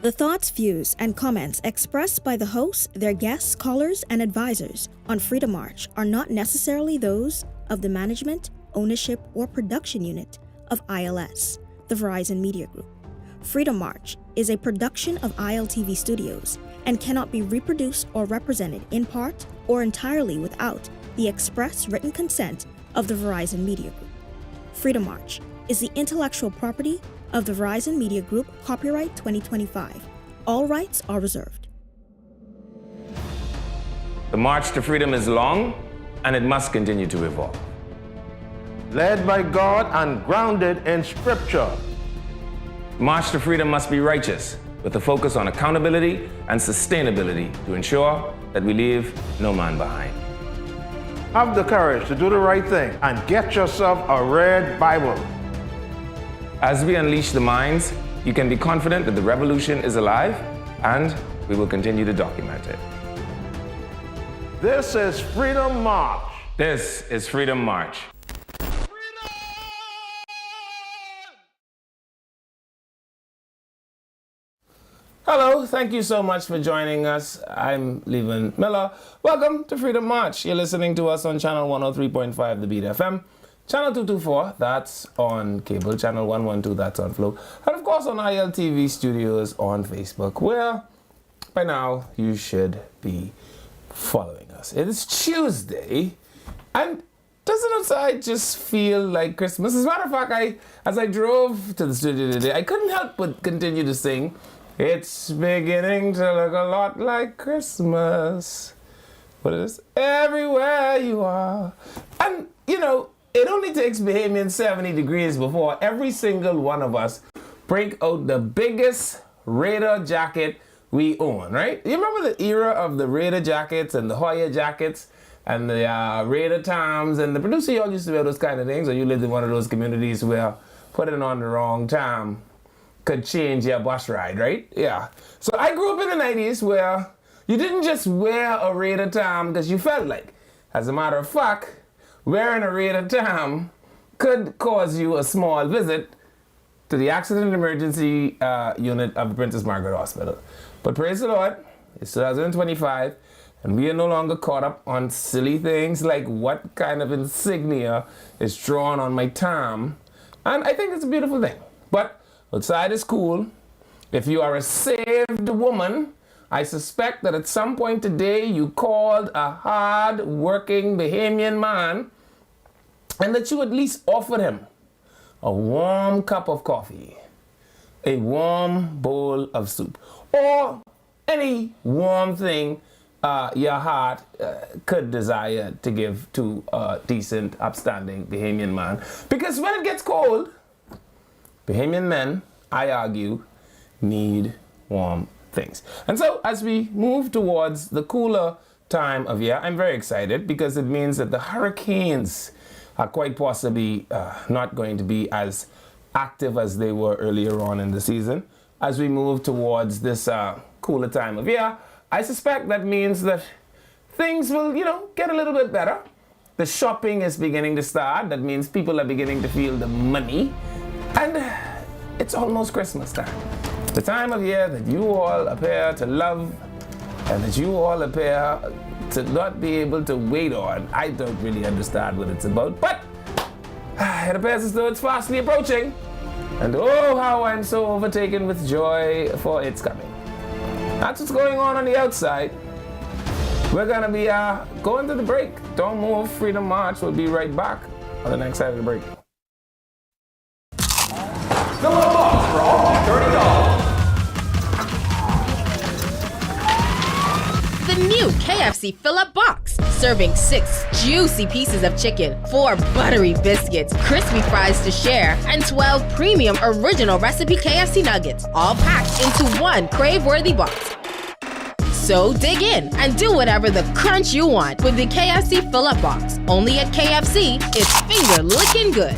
The thoughts, views, and comments expressed by the hosts, their guests, callers, and advisors on Freedom March are not necessarily those of the management, ownership, or production unit of ILS, the Verizon Media Group. Freedom March is a production of ILTV Studios and cannot be reproduced or represented in part or entirely without the express written consent of the Verizon Media Group. Freedom March is the intellectual property of the Verizon Media Group, copyright 2025. All rights are reserved. The march to freedom is long, and it must continue to evolve. Led by God and grounded in Scripture. The march to freedom must be righteous, with a focus on accountability and sustainability to ensure that we leave no man behind. Have the courage to do the right thing and get yourself a red Bible. As we unleash the minds, you can be confident that the revolution is alive, and we will continue to document it. This is Freedom March. This is Freedom March. Hello, thank you so much for joining us. I'm Levan Miller. Welcome to Freedom March. You're listening to us on channel 103.5, The Beat FM. Channel 224, that's on cable. Channel 112, that's on Flow. And of course on ILTV Studios on Facebook, where by now you should be following us. It is Tuesday, and doesn't outside just feel like Christmas? As a matter of fact, as I drove to the studio today, I couldn't help but continue to sing, "It's beginning to look a lot like Christmas." What is everywhere you are? And, you know, it only takes Bahamian 70 degrees before every single one of us break out the biggest Raider jacket we own, right? You remember the era of the Raider jackets and the Hoya jackets and the Raider Toms, and the producer, y'all used to wear those kind of things, or you lived in one of those communities where putting on the wrong time could change your bus ride, right? Yeah. So I grew up in the 90s where you didn't just wear a Raider Tom because you felt like. As a matter of fact, wearing a Raider Tom could cause you a small visit to the accident emergency unit of Princess Margaret Hospital. But praise the Lord, it's 2025, and we are no longer caught up on silly things like what kind of insignia is drawn on my Tom. And I think it's a beautiful thing. But outside is cool. If you are a saved woman, I suspect that at some point today you called a hard-working Bahamian man and that you at least offered him a warm cup of coffee, a warm bowl of soup, or any warm thing your heart could desire to give to a decent, upstanding Bahamian man. Because when it gets cold, Bahamian men, I argue, need warm things. And so as we move towards the cooler time of year, I'm very excited because it means that the hurricanes are quite possibly not going to be as active as they were earlier on in the season. As we move towards this cooler time of year, I suspect that means that things will, get a little bit better. The shopping is beginning to start. That means people are beginning to feel the money. And it's almost Christmas time. The time of year that you all appear to love and that you all appear to not be able to wait on. I don't really understand what it's about, but it appears as though it's fastly approaching. And oh, how I'm so overtaken with joy for its coming. That's what's going on the outside. We're gonna be going to the break. Don't move, Freedom March. We'll be right back on the next side of the break. Fill up a box for all $30. The new KFC Fill-Up Box, serving 6 juicy pieces of chicken, 4 buttery biscuits, crispy fries to share, and 12 premium original recipe KFC nuggets, all packed into one crave-worthy box. So dig in and do whatever the crunch you want with the KFC Fill-Up Box. Only at KFC, it's finger-licking good.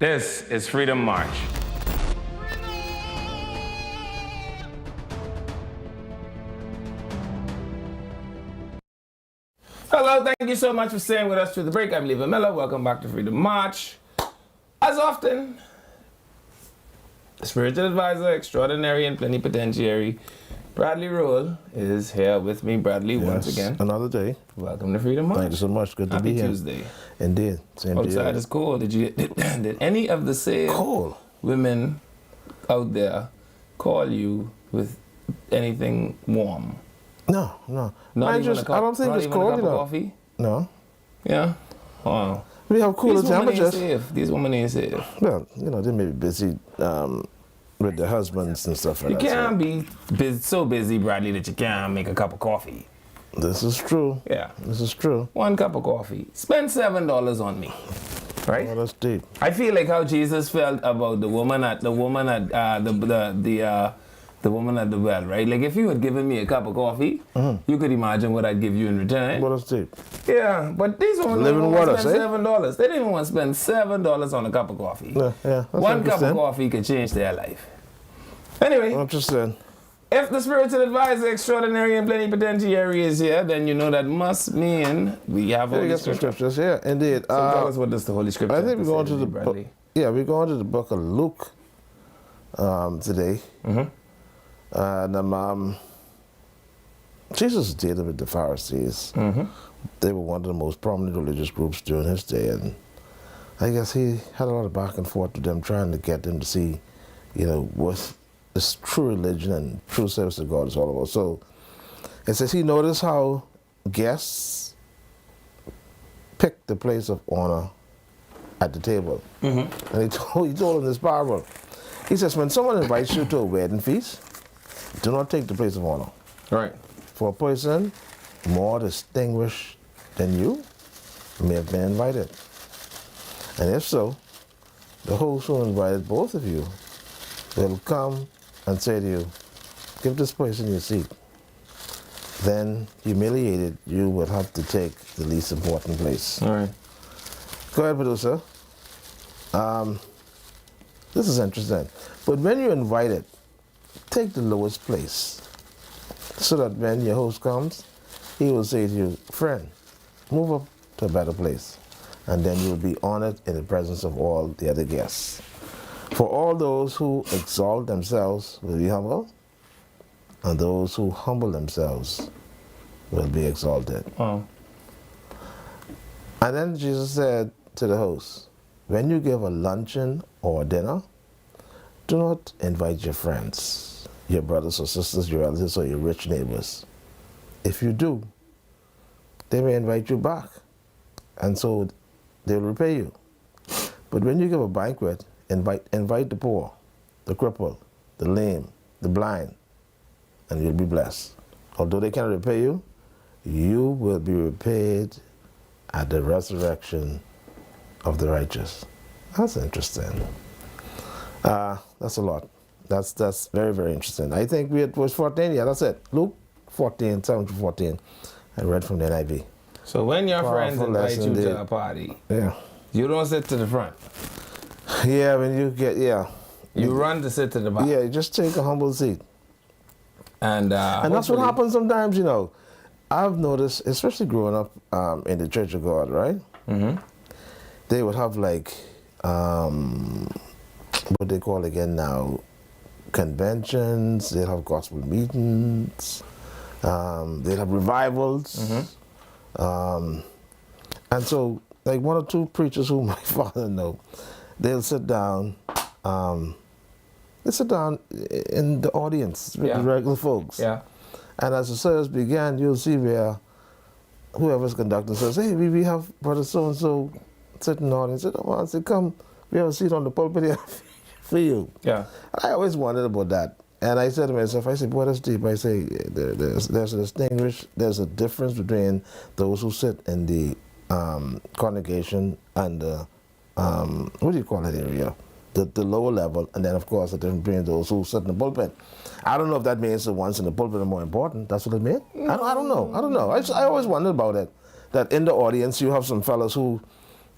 This is Freedom March. Hello, thank you so much for staying with us through the break. I'm Levan Miller. Welcome back to Freedom March. As often, the spiritual advisor extraordinary and plenipotentiary, Bradley Roll, is here with me. Bradley, once again. Another day. Welcome to Freedom March. Thank you so much. Good to be here. Tuesday. Indeed. Same to you. Outside is cold. Did any of the saved women out there call you with anything warm? No. I don't think it's cold, you know. Coffee? No. Yeah? Wow. We have cooler temperatures. These women ain't safe. Well, you know, they may be busy with their husbands and stuff like that. You can't be so busy, Bradley, that you can't make a cup of coffee. This is true. Yeah. This is true. One cup of coffee. Spend $7 on me. Right? Well, that's deep. I feel like how Jesus felt about the woman at the woman at the well, right? Like if you had given me a cup of coffee, you could imagine what I'd give you in return. Well, that's deep. Yeah, but these women don't want to spend $7. They didn't even want to spend $7 on a cup of coffee. Yeah. One cup of coffee could change their life. Anyway, I'm just saying. If the spiritual advisor extraordinary and plenipotentiary is here, then you know that must mean we have Holy Scriptures. Yeah, indeed. So tell us what does the Holy Scripture I think we're going to the Bradley? we're going to the book of Luke today. And Jesus is dealing with the Pharisees. They were one of the most prominent religious groups during his day, and I guess he had a lot of back and forth with them, trying to get them to see, you know, what this true religion and true service to God is all about. So it says he noticed how guests picked the place of honor at the table. And he told them this parable. He says, when someone invites you to a wedding feast, do not take the place of honor. Right. For a person more distinguished than you may have been invited. And if so, the host who invited both of you will come and say to you, give this person your seat. Then, humiliated, you will have to take the least important place. All right. Go ahead, producer. This is interesting. But when you're invited, take the lowest place, so that when your host comes, he will say to you, friend, move up to a better place. And then you'll be honored in the presence of all the other guests. For all those who exalt themselves will be humble, and those who humble themselves will be exalted. Wow. And then Jesus said to the host, when you give a luncheon or a dinner, do not invite your friends, your brothers or sisters, your relatives, or your rich neighbors. If you do, they may invite you back, and so they'll repay you. But when you give a banquet, invite the poor, the crippled, the lame, the blind, and you'll be blessed. Although they cannot repay you, you will be repaid at the resurrection of the righteous. That's interesting. That's a lot. That's very, very interesting. I think it was 14. Yeah, that's it. Luke 14, 7 to 14. I read from the NIV. So when your friends invite you to a party, you don't sit to the front. Yeah, when you get, you run to sit to the back. Yeah, you just take a humble seat. And that's what happens sometimes, you know. I've noticed, especially growing up in the Church of God, right? They would have like, what they call again now, conventions, they'll have gospel meetings, they'll have revivals. And so, like one or two preachers who my father know, they'll sit down in the audience with the regular folks. Yeah. And as the service began, you'll see where whoever's conducting says, hey, we have brother so-and-so sitting in the audience. I said, come, we have a seat on the pulpit here for you. Yeah. I always wondered about that. And I said to myself, I said, boy, that's deep. I say, there's a difference between those who sit in the congregation and the, what do you call that area? The lower level, and then of course the difference between those who sit in the pulpit. I don't know if that means the ones in the pulpit are more important. That's what it means? I don't know. I always wondered about it. That in the audience you have some fellas who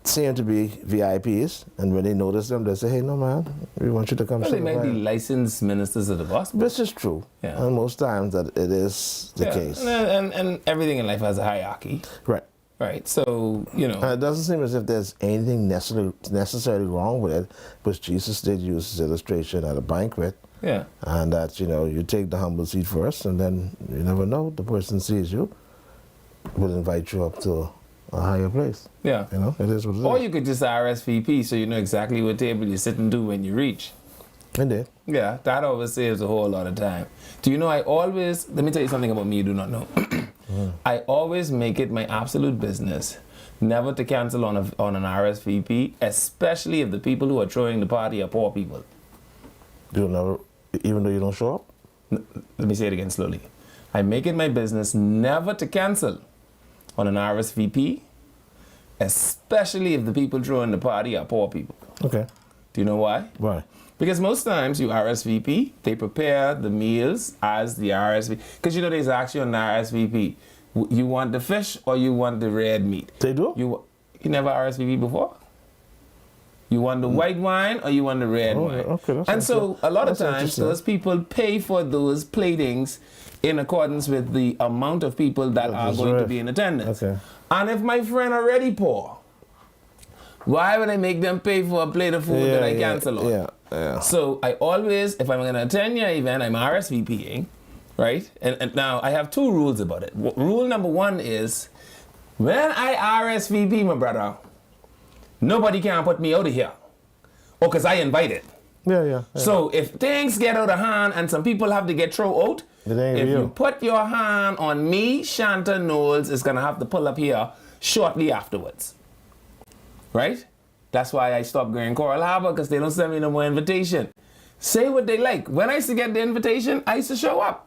seem to be VIPs, and when they notice them, they say, hey, no, man, we want you to come Well, sit they might be right. licensed ministers of the gospel. This is true. Yeah. And most times that it is the Yeah, case. And everything in life has a hierarchy, Right. right? So, you know. And it doesn't seem as if there's anything necessarily wrong with it, but Jesus did use his illustration at a banquet, Yeah. and that, you take the humble seat first, and then you never know, the person sees you, will invite you up to a higher place. Yeah. It is what it is. Or you could just RSVP so you know exactly what table you're sitting to when you reach. Indeed. Yeah, that always saves a whole lot of time. Do you know, let me tell you something about me you do not know. I always make it my absolute business never to cancel on an RSVP, especially if the people who are throwing the party are poor people. You never, even though you don't show up? Let me say it again slowly. I make it my business never to cancel on an RSVP, especially if the people throwing the party are poor people. Okay. Do you know why? Why? Because most times you RSVP, they prepare the meals as the RSVP. Because there's actually on the RSVP, you want the fish or you want the red meat? They do? You never RSVP before? You want the white wine or you want the red wine? Okay, that's and so a lot of that's times interesting. those people pay for those platings in accordance with the amount of people that are going to be in attendance. Okay. And if my friend already poor, why would I make them pay for a plate of food that I cancel on? Yeah. So I always, if I'm going to attend your event, I'm RSVPing, right? And now I have two rules about it. Rule number one is, when I RSVP, my brother, nobody can put me out of here. Oh, because I invited. Yeah. So if things get out of hand and some people have to get thrown out, It ain't if real. you put your hand on me, Shanta Knowles is going to have to pull up here shortly afterwards. Right? That's why I stopped going Coral Harbor, because they don't send me no more invitation. Say what they like. When I used to get the invitation, I used to show up.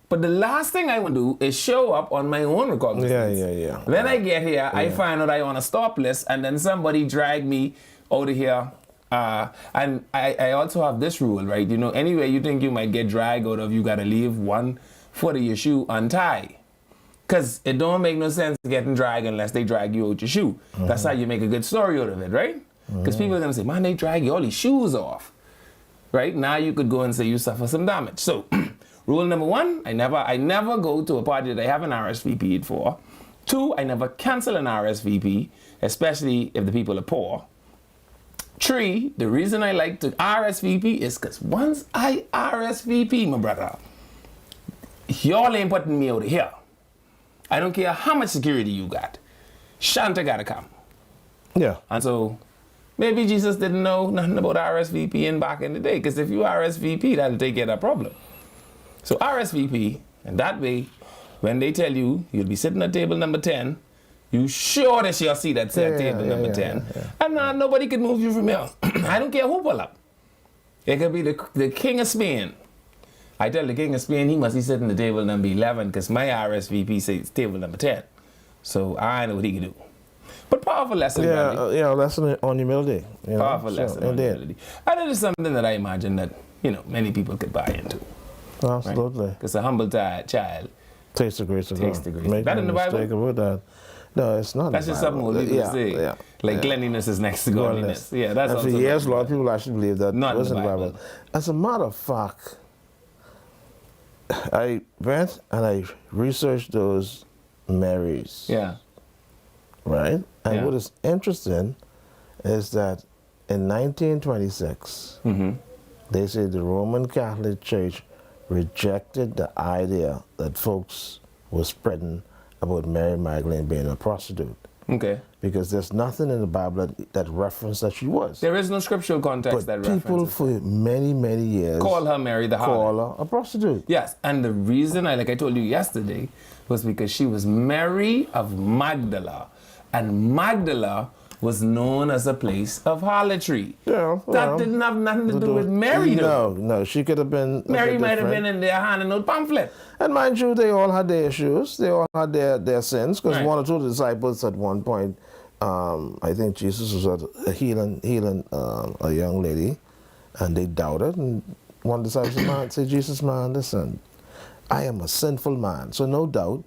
But the last thing I would do is show up on my own recognizance. Yeah. When I get here, I find out I on a stop list, and then somebody drag me out of here. And I also have this rule, right? Anywhere you think you might get dragged out of, you got to leave one foot of your shoe untied. Because it don't make no sense getting dragged unless they drag you out your shoe. That's how you make a good story out of it, right? Because people are going to say, man, they drag you all these shoes off. Right? Now you could go and say you suffer some damage. So, rule number one, I never go to a party that I haven't RSVP'd for. Two, I never cancel an RSVP, especially if the people are poor. Three, the reason I like to RSVP is because once I RSVP, my brother, y'all ain't putting me out of here. I don't care how much security you got. Shanta gotta come. Yeah. And so maybe Jesus didn't know nothing about RSVPing back in the day, because if you RSVP, that'll take care of that problem. So RSVP, and that way, when they tell you you'll be sitting at table number 10, you sure that you'll see that table number 10. And nobody can move you from here. I don't care who pull up. It could be the King of Spain. I tell the King of Spain he must be sitting at table number 11, because my RSVP says table number 10. So I know what he can do. But powerful lesson, Bradley. Lesson on humility. Powerful lesson on humility. And it is something that I imagine that, many people could buy into. Absolutely. Because a humble child Taste the grace of God. Takes the grace. Make That no in the Bible? mistake about that. No, it's not. That's in the just something Bible. old people say. Yeah. Like cleanliness is next to godliness. Yeah, that's and also for years, a not lot of people actually believe that Not in was the in the Bible. Bible. As a matter of fact, I went and I researched those Marys. Yeah. Right? And Yeah. what is interesting is that in 1926, Mm-hmm. they say the Roman Catholic Church rejected the idea that folks were spreading about Mary Magdalene being a prostitute. Okay. Because there's nothing in the Bible that referenced that she was. There is no scriptural context But that people references for many, many years call her Mary the harlot. call her a prostitute. Yes, and the reason, like I told you yesterday, was because she was Mary of Magdala. And Magdala was known as a place of harlotry. Yeah, That well, didn't have nothing to do with Mary, though. No, she could have been. a Mary bit might have different. been in there handing out pamphlet. And mind you, they all had their issues. They all had their sins. Because Right. one or two of the disciples at one point, I think Jesus was healing a young lady, and they doubted. And one disciple said, Jesus, man, listen, I am a sinful man. So no doubt,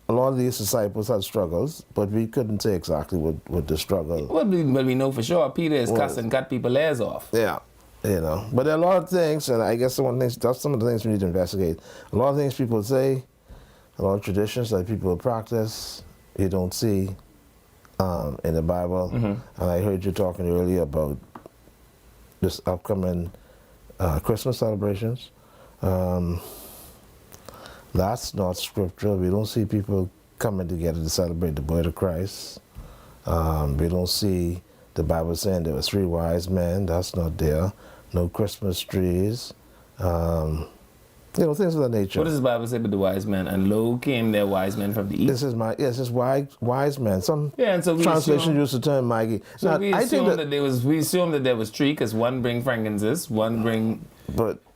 a lot of these disciples had struggles, but we couldn't say exactly what the struggle. Well, we know for sure Peter is cussing, cut people's ears off. Yeah, you know. But there are a lot of things, and I guess that's some of the things we need to investigate. A lot of things people say, a lot of traditions that people practice, you don't see in the Bible. And I heard you talking earlier about this upcoming Christmas celebrations. That's not scriptural. We don't see people coming together to celebrate the birth of Christ. We don't see the Bible saying there were 3 wise men. That's not there. No Christmas trees. You know, things of that nature. What does the Bible say about the wise men? And lo came their wise men from the east. This is wise men. Some and so we translation used the term Maggie. So now, we assume we assume that there was 3 because one bring frankincense, one bring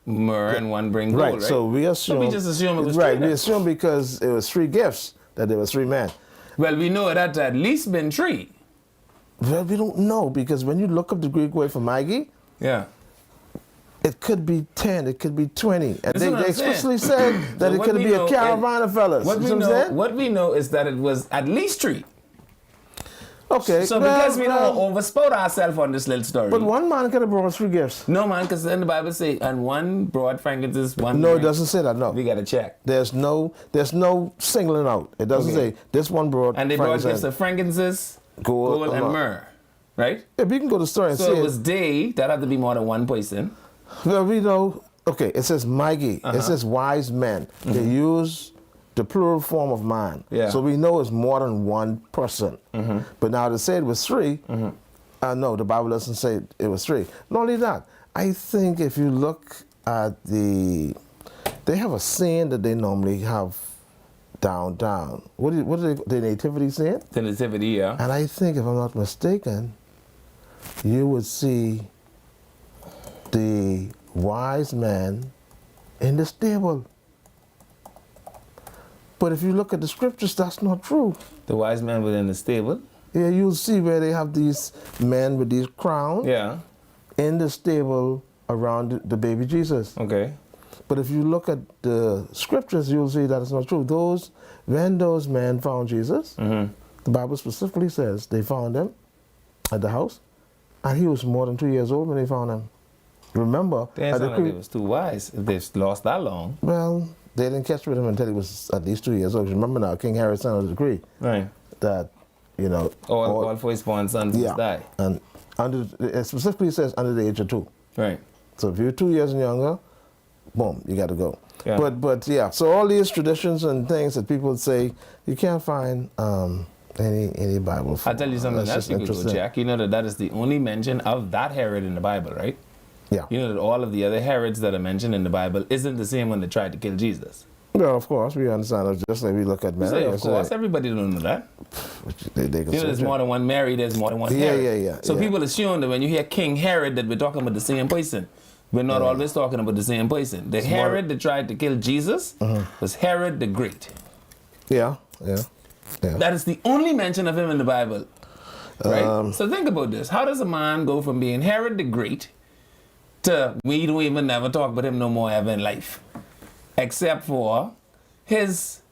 myrrh, and one bring gold, right? So we assume. So we just assume it was 3. Right, we assume because it was 3 gifts that there were 3 men. Well, we know that at least been 3. Well, we don't know because when you look up the Greek word for Maggie, it could be 10, it could be 20. And they explicitly said that it could be a caravan of fellas. What we know is that it was at least 3. Okay. So because we don't overspout ourselves on this little story. But one man could have brought 3 gifts. No, man, because then the Bible say, and one brought frankincense, one. No, it doesn't say that. No. We gotta check. There's no singling out. It doesn't say this one brought. And they brought gifts of frankincense, gold and myrrh, right? Yeah, we can go to the story and see. So it was that had to be more than one person. Well, we know. Okay, it says Maggie. It says wise men. They use the plural form of man. Yeah. So we know it's more than one person. But now to say it was 3, no, the Bible doesn't say it was 3. Not only that, I think if you look at they have a saying that they normally have downtown. What is the nativity saying? The nativity, yeah. And I think, if I'm not mistaken, you would see the wise man in the stable. But if you look at the scriptures, that's not true. The wise man was in the stable. Yeah, you'll see where they have these men with these crowns in the stable around the baby Jesus. Okay. But if you look at the scriptures, you'll see that it's not true. When those men found Jesus, the Bible specifically says they found him at the house, and he was more than 2 years old when they found him. Remember, they didn't sound like they was too wise if they lost that long. Well, they didn't catch with him until he was at least 2 years old. Remember now, King Herod signed a decree that, you know, all firstborn sons must die. And it specifically says under the age of 2. Right. So if you're 2 years and younger, boom, you got to go. Yeah. But yeah, so all these traditions and things that people say, you can't find any Bible. I'll tell you something else you could go check. You know that is the only mention of that Herod in the Bible, right? Yeah. You know that all of the other Herods that are mentioned in the Bible isn't the same one that tried to kill Jesus. Well, of course, we understand that. Just like we look at Mary. Of course, everybody don't know that. There's more than one Mary, there's more than one Herod. Yeah. So people assume that when you hear King Herod that we're talking about the same person. We're not always talking about the same person. The Herod that tried to kill Jesus was Herod the Great. Yeah. That is the only mention of him in the Bible. Right? So think about this. How does a man go from being Herod the Great to we don't even never talk about him no more ever in life? Except for his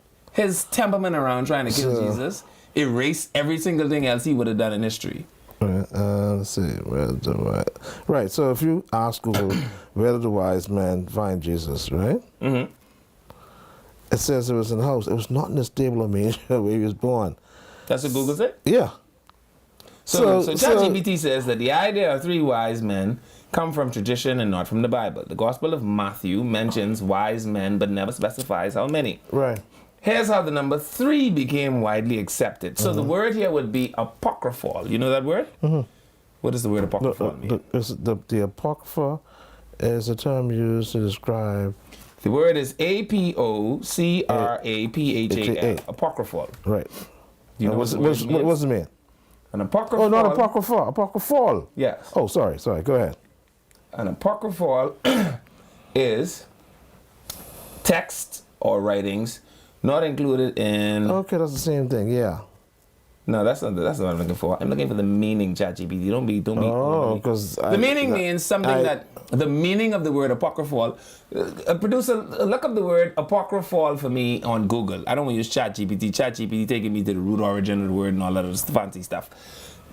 temperament around trying to kill Jesus erase every single thing else he would have done in history. Let's see. Right. So if you ask Google, where did the wise man find Jesus, right? It says it was in the house. It was not in the stable of manger where he was born. That's what Google said? Yeah. So ChatGPT says that the idea of 3 wise men come from tradition and not from the Bible. The Gospel of Matthew mentions wise men but never specifies how many. Right. Here's how the number 3 became widely accepted. So the word here would be apocryphal. You know that word? What does the word apocryphal mean? The apocrypha is a term used to describe... The word is A-P-O-C-R-A-P-H-A-L. Apocryphal. Right. You know what's it mean? An apocryphal... Oh, not apocrypha. Apocryphal. Yes. Oh, sorry. Go ahead. An apocryphal is text or writings not included in... Okay, that's the same thing, yeah. No, that's not what I'm looking for. I'm looking for the meaning, ChatGPT. Don't be. Oh, because the meaning means something that the meaning of the word apocryphal. Producer, look up the word apocryphal for me on Google. I don't want to use ChatGPT. ChatGPT taking me to the root origin of the word and all that other fancy stuff.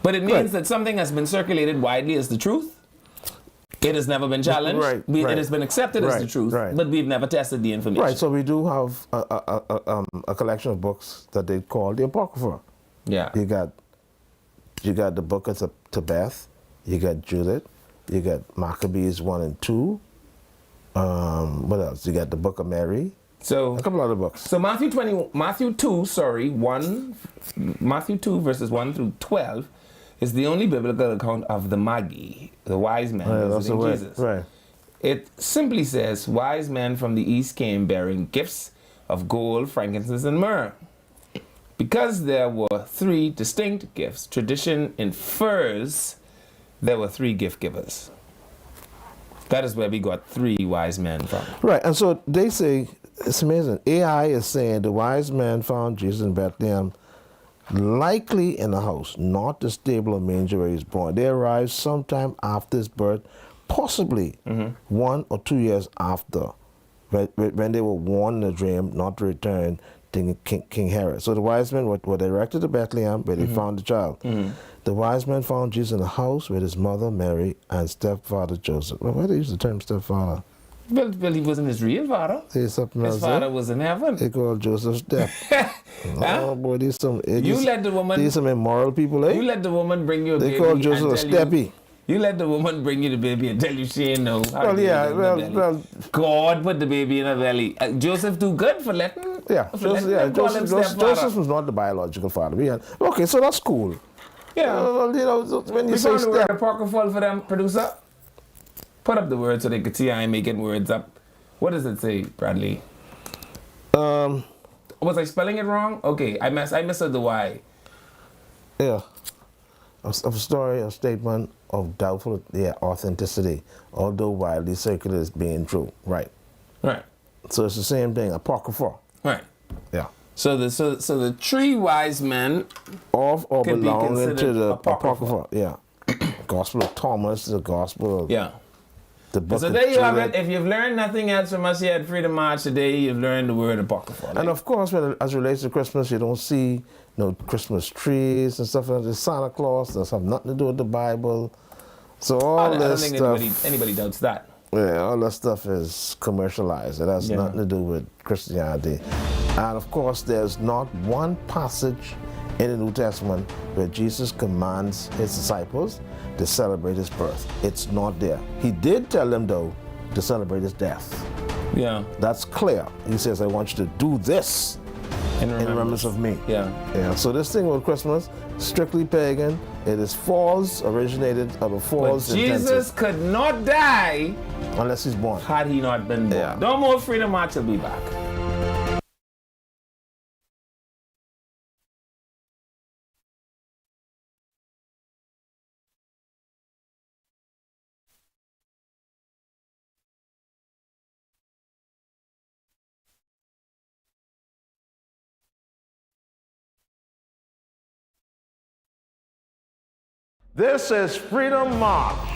But it means that something has been circulated widely as the truth. It has never been challenged. It has been accepted as the truth, but we've never tested the information. Right, so we do have a collection of books that they call the Apocrypha. Yeah. You got the book of Tobeth, you got Judith, you got Maccabees 1 and 2. What else? You got the book of Mary. So a couple other books. So Matthew 2 verses 1 through 12 is the only biblical account of the Magi, the wise men visiting Jesus. Right. It simply says, wise men from the east came bearing gifts of gold, frankincense, and myrrh. Because there were 3 distinct gifts, tradition infers there were 3 gift givers. That is where we got 3 wise men from. Right, and so they say, it's amazing, AI is saying the wise men found Jesus in Bethlehem, likely in a house, not the stable or manger where he was born. They arrived sometime after his birth, possibly 1 or 2 years after, when they were warned in a dream not to return to King Herod. So the wise men were directed to Bethlehem, where they found the child. The wise men found Jesus in a house with his mother Mary and stepfather Joseph. Well, why do they use the term stepfather? Well, he wasn't his real father. His father was in heaven. They called Joseph Step. Oh boy, these some immoral people, eh? You let the woman bring you a baby. They call Joseph Steppy. You let the woman bring you the baby and tell you she ain't know. Well, God put the baby in her belly. Joseph do good for letting. Joseph was not the biological father. Okay, so that's cool. Yeah. When you we say found the word apocryphal for them, producer. Put up the word so they could see I ain't making words up. What does it say, Bradley? Was I spelling it wrong? Okay, I misheard the Y. Yeah. A story, a statement of doubtful authenticity, although widely circulated as being true. Right. Right. So it's the same thing, apocrypha. Right. Yeah. So the 3 wise men of or could belonging to the apocrypha. Yeah. Gospel of Thomas, the Gospel of the book so there you have it. If you've learned nothing else from us here at Freedom March today, you've learned the word apocrypha. And of course, as it relates to Christmas, you don't see Christmas trees and stuff like that. Santa Claus does have nothing to do with the Bible. So all this stuff. I don't think anybody doubts that. Yeah, all that stuff is commercialized. It has nothing to do with Christianity. And of course, there's not one passage in the New Testament where Jesus commands his disciples to celebrate his birth. It's not there. He did tell them, though, to celebrate his death. Yeah. That's clear. He says, I want you to do this in remembrance of me. Yeah. So this thing with Christmas, strictly pagan. It is false, originated out of false intentions. Jesus could not die unless he's born. Had he not been born. Yeah. No more Freedom March will be back. This is Freedom March.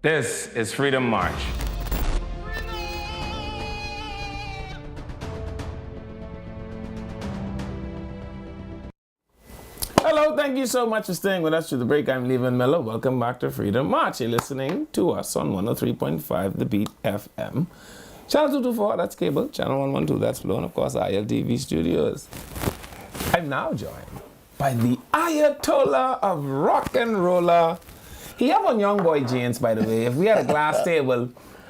This is Freedom March. Hello, thank you so much for staying with us through the break. I'm Levan Miller. Welcome back to Freedom March. You're listening to us on 103.5 The Beat FM. Channel 224, that's cable. Channel 112, that's Flow. And of course, ILTV Studios. I'm now joined by the Ayatollah of rock and roller. He have on young boy jeans, by the way. If we had a glass table,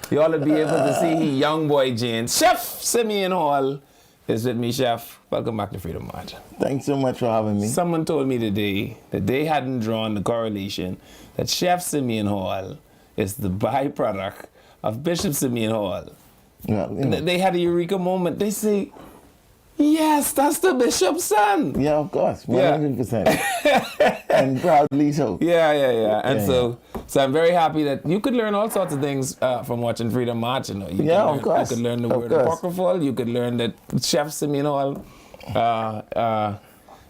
you all would be able to see he young boy jeans. Chef Simeon Hall is with me, Chef. Welcome back to Freedom March. Thanks so much for having me. Someone told me today that they hadn't drawn the correlation that Chef Simeon Hall is the byproduct of Bishop Simeon Hall. Well, you know. They had a eureka moment. They say, yes, that's the bishop's son. Yeah, of course, Yeah. 100%. And proudly so. Yeah. And Yeah, so I'm very happy that you could learn all sorts of things from watching Freedom March. You know, you Yeah, could learn, of course. You could learn the Of word course. apocryphal. You could learn that Chef Simeon Hall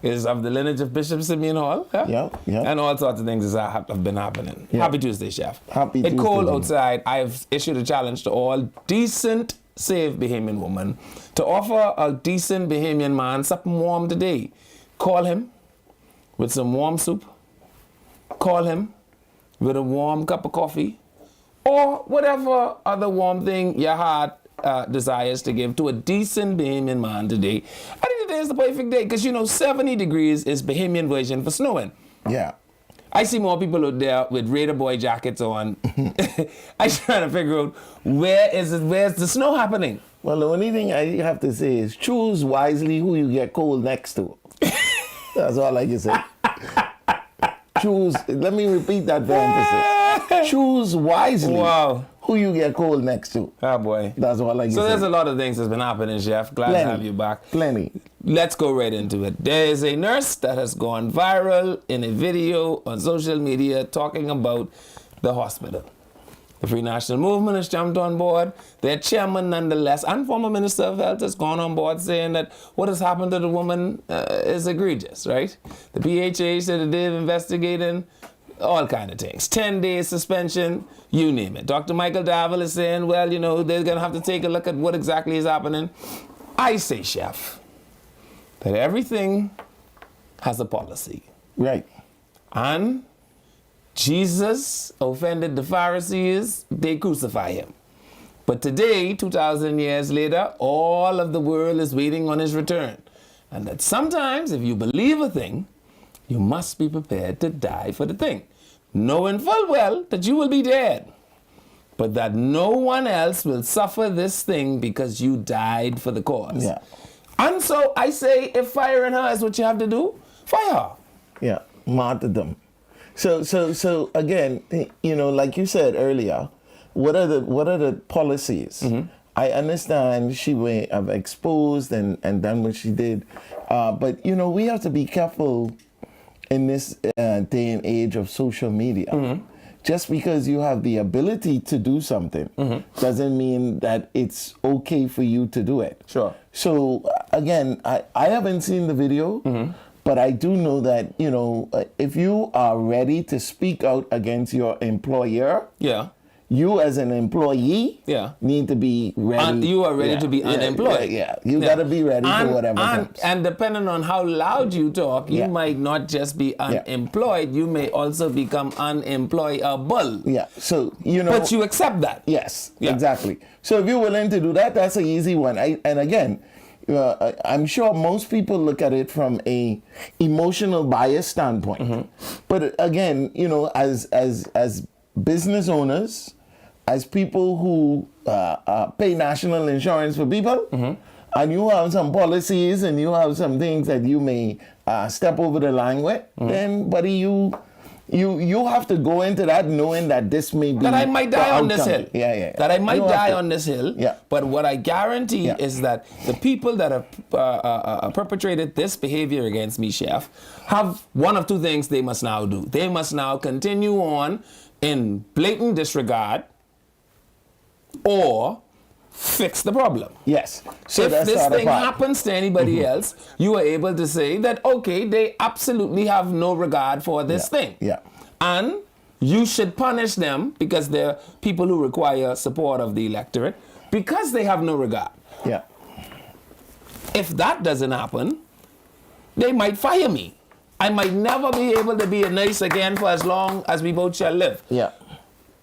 is of the lineage of Bishop Simeon Hall. Yeah. And all sorts of things have been happening. Yeah. Happy Tuesday, Chef. Happy It's Tuesday, cold Jimmy. outside. I've issued a challenge to all decent, safe Bahamian women to offer a decent Bahamian man something warm today. Call him with some warm soup. Call him with a warm cup of coffee. Or whatever other warm thing your heart desires to give to a decent Bahamian man today. I think today is the perfect day because, 70 degrees is Bahamian version for snowing. Yeah. I see more people out there with Raider Boy jackets on. I'm trying to figure out where's the snow happening? Well, the only thing I have to say is choose wisely who you get cold next to. That's all I can say. Let me repeat that for emphasis. Choose wisely Wow. who you get cold next to. Oh boy. That's all I can So say. there's a lot of things that's been happening, Chef. Glad to have you back. Plenty. Let's go right into it. There is a nurse that has gone viral in a video on social media talking about the hospital. The Free National Movement has jumped on board. Their chairman, nonetheless, and former Minister of Health has gone on board saying that what has happened to the woman is egregious, right? The PHA said that they're investigating all kind of things. 10 days suspension, you name it. Dr. Michael Davel is saying, well, they're going to have to take a look at what exactly is happening. I say, Chef, that everything has a policy. Right. And Jesus offended the Pharisees, they crucify him. But today, 2,000 years later, all of the world is waiting on his return. And that sometimes, if you believe a thing, you must be prepared to die for the thing, knowing full well that you will be dead, but that no one else will suffer this thing because you died for the cause. Yeah. And so I say, if firing her is what you have to do, fire her. Yeah. Martyrdom. So again, like you said earlier, what are the policies? Mm-hmm. I understand she may have exposed and done what she did, but we have to be careful in this day and age of social media. Mm-hmm. Just because you have the ability to do something doesn't mean that it's okay for you to do it. Sure. So again, I haven't seen the video, but I do know that, if you are ready to speak out against your employer, Yeah. you as an employee need to be ready. You are ready to be unemployed. Yeah. You got to be ready for whatever comes. And depending on how loud you talk, you might not just be unemployed, you may also become unemployable. Yeah. So, But you accept that. Yes, Yeah. exactly. So if you're willing to do that, that's an easy one. And again, I'm sure most people look at it from a emotional bias standpoint. But again, as business owners, as people who pay national insurance for people, and you have some policies and you have some things that you may step over the line with, then, buddy, you have to go into that knowing that this may be That I might the die on this outcome. hill. Yeah. That I might You have die to. on this hill. Yeah. But what I guarantee Yeah. is that the people that have perpetrated this behavior against me, Chef, have one of two things they must now do. They must now continue on in blatant disregard or fix the problem. Yes. So If that's this the other thing part. happens to anybody else, you are able to say that, okay, they absolutely have no regard for this thing. Yeah. And you should punish them because they're people who require support of the electorate because they have no regard. Yeah. If that doesn't happen, they might fire me. I might never be able to be a nurse again for as long as we both shall live. Yeah.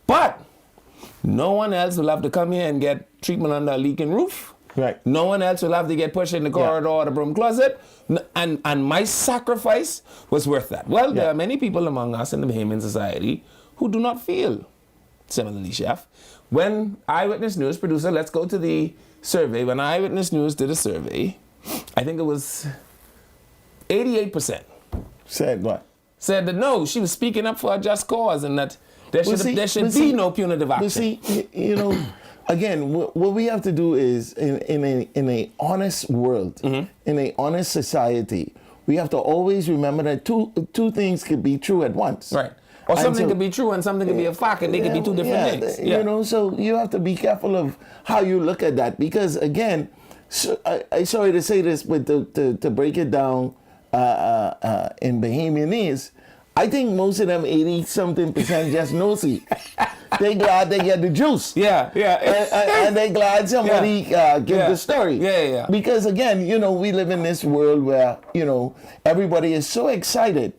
But no one else will have to come here and get treatment under a leaking roof. Right. No one else will have to get pushed in the corridor or the broom closet. And my sacrifice was worth that. Well, there are many people among us in the Bahamian society who do not feel similarly, Chef. When Eyewitness News, producer, let's go to the survey. When Eyewitness News did a survey, I think it was 88% Said what? said that no, she was speaking up for a just cause and that there should be no punitive action. But see, you know, again, what we have to do is in a honest world, Mm-hmm. in a honest society, we have to always remember that two things could be true at once. Right. Or And something so- could be true and something could be a fact and they could be two different things. You know, so you have to be careful of how you look at that because again, I sorry to say this, but to break it down in Bahamianese, I think most of them 80-something% just nosy. They glad they get the juice. Yeah. And they glad somebody give the story. Yeah. Because again, you know, we live in this world where, you know, everybody is so excited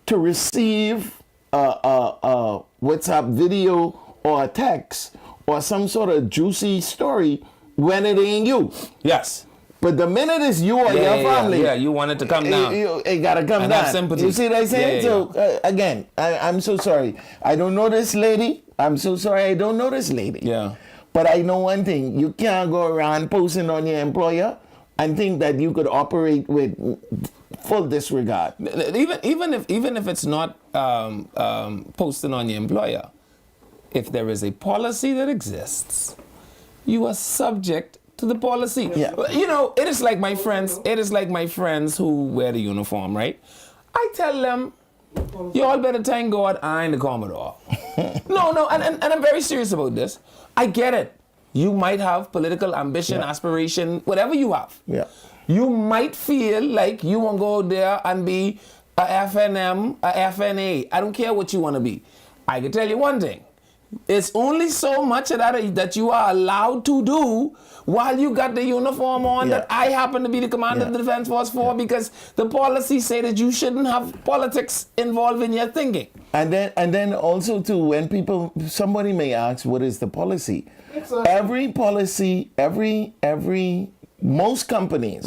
to receive a WhatsApp video or a text or some sort of juicy story when it ain't you. Yes. But the minute it's you or your family, Yeah, you want it to come down. It gotta come And down. have sympathy. You see what I'm saying? Yeah. So again, I'm so sorry. I don't know this lady. I'm so sorry. I don't know this lady. Yeah. But I know one thing: you can't go around posting on your employer and think that you could operate with full disregard. Even if it's not posted on your employer, if there is a policy that exists, you are subject to the policy. Yeah. You know, it is like my friends. It is like my friends who wear the uniform, right? I tell them, you all better thank God I ain't the Commodore. No, and I'm very serious about this. I get it. You might have political ambition, aspiration, whatever you have. Yeah. You might feel like you want to go there and be a FNM, a FNA. I don't care what you want to be. I can tell you one thing. It's only so much of that you are allowed to do while you got the uniform on that I happen to be the commander of the Defense Force for because the policies say that you shouldn't have politics involved in your thinking. And then also too, when somebody may ask, what is the policy? Every policy, most companies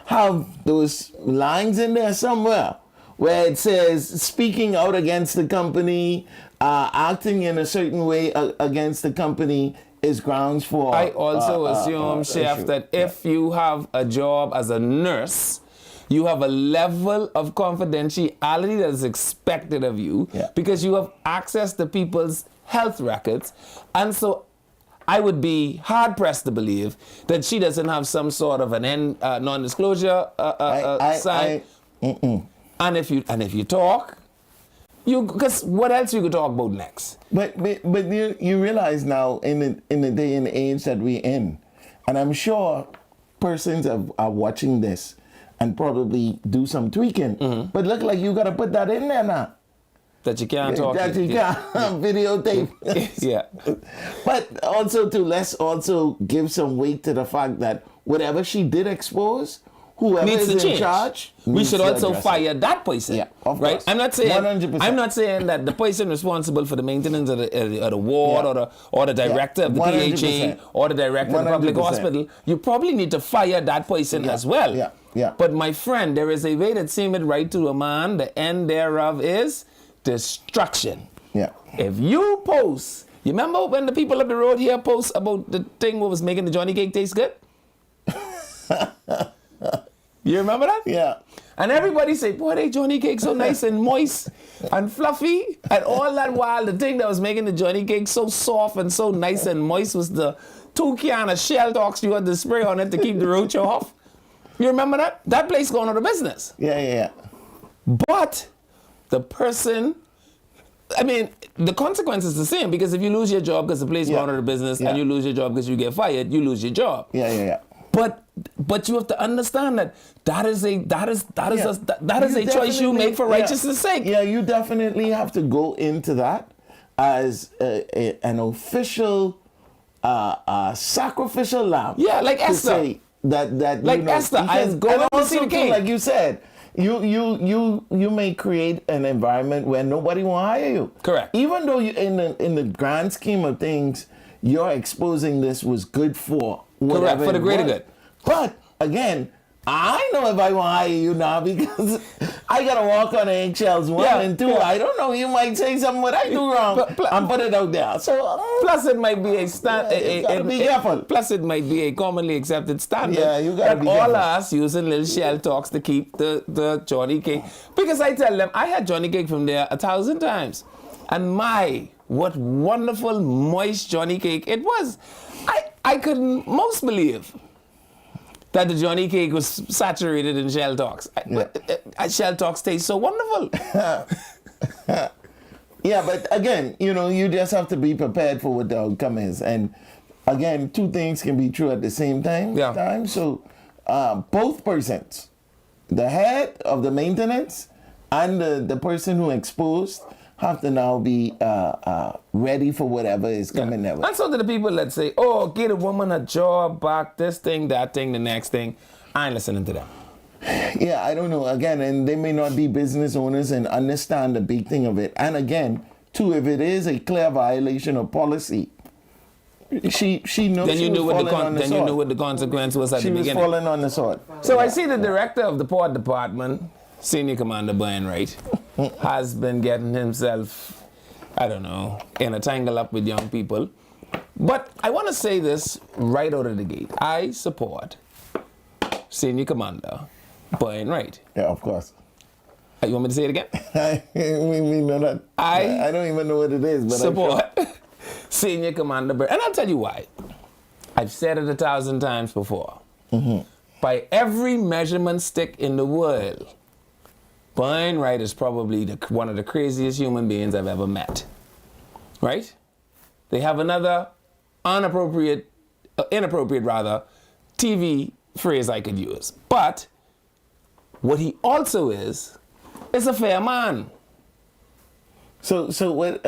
have those lines in there somewhere where it says speaking out against the company, acting in a certain way against the company is grounds for. I also assume, Chef, issue. that if you have a job as a nurse, you have a level of confidentiality that is expected of you because you have access to people's health records. And so I would be hard-pressed to believe that she doesn't have some sort of an non-disclosure sign. And if you talk, because what else you could talk about next? But you realize now in the day and age that we're in, and I'm sure persons are watching this and probably do some tweaking. But look like you got to put that in there now. That you can't talk. That you can't videotape. Yeah. But also let's also give some weight to the fact that whatever she did expose, whoever Needs is to in change. charge, We needs should to also address it. fire that person. Yeah, of right. course. I'm not saying 100%. I'm not saying that the person responsible for the maintenance of the ward or the director of the 100%. PHA or the director of the public 100%. hospital, you probably need to fire that person as well. Yeah. But my friend, there is a way that seemeth right to a man. The end thereof is destruction. Yeah. If you post, you remember when the people up the road here post about the thing what was making the Johnny cake taste good? You remember that? Yeah. And everybody say, boy, they Johnny cake so nice and moist and fluffy. And all that while the thing that was making the Johnny cake so soft and so nice and moist was the 2 can of Shell Tox you had to spray on it to keep the roach off. You remember that? That place going out of business. Yeah. But the person, I mean, the consequence is the same because if you lose your job because the place going out of business and you lose your job because you get fired, you lose your job. Yeah. But you have to understand that is a choice you make for righteousness' sake. Yeah, you definitely have to go into that as an official sacrificial lamb. Yeah, like to Esther. say that Like you know, Esther, I because- am going and to also see the too, king. like you said, you may create an environment where nobody will hire you. Correct. Even though you in the grand scheme of things, your exposing this was good for whatever Correct, for the it greater was. good. But again, I know if I want to hire you now because I gotta walk on eggshells. One Yeah, and two, yeah. I don't know. You might say something what I do wrong and put it out there. So Plus, it might be a you gotta be careful. Plus, it might be a commonly accepted standard. Yeah, you gotta that be all careful. us using little shell talks to keep the Johnny Cake. Because I tell them, I had Johnny Cake from there 1,000 times, and what wonderful moist Johnny Cake it was. I couldn't most believe that the Johnny Cake was saturated in shell talks. Shell talks taste so wonderful. yeah, but again, you just have to be prepared for what the outcome is. And again, two things can be true at the same time. Yeah. So both persons, the head of the maintenance and the person who exposed, have to now be ready for whatever is coming their way. And so to the people that say, oh, get a woman a job back, this thing, that thing, the next thing, I ain't listening to them. Yeah, I don't know. Again, and they may not be business owners and understand the big thing of it. And again, too, if it is a clear violation of policy, she knows Then she you knew was what the falling on the then you sword. knew what the consequence was at She the was beginning. falling on the sword. So I see the director of the port department, Senior Commander Brian Wright, has been getting himself, I don't know, in a tangle up with young people. But I want to say this right out of the gate. I support Senior Commander Brian Wright. Yeah, of course. You want me to say it again? we know that. I don't even know what it is, but support I'm sure. Senior Commander Brian. And I'll tell you why. I've said it 1,000 times before. By every measurement stick in the world, Brian Wright is probably one of the craziest human beings I've ever met. Right? They have another inappropriate TV phrase I could use. But what he also is a fair man. So what?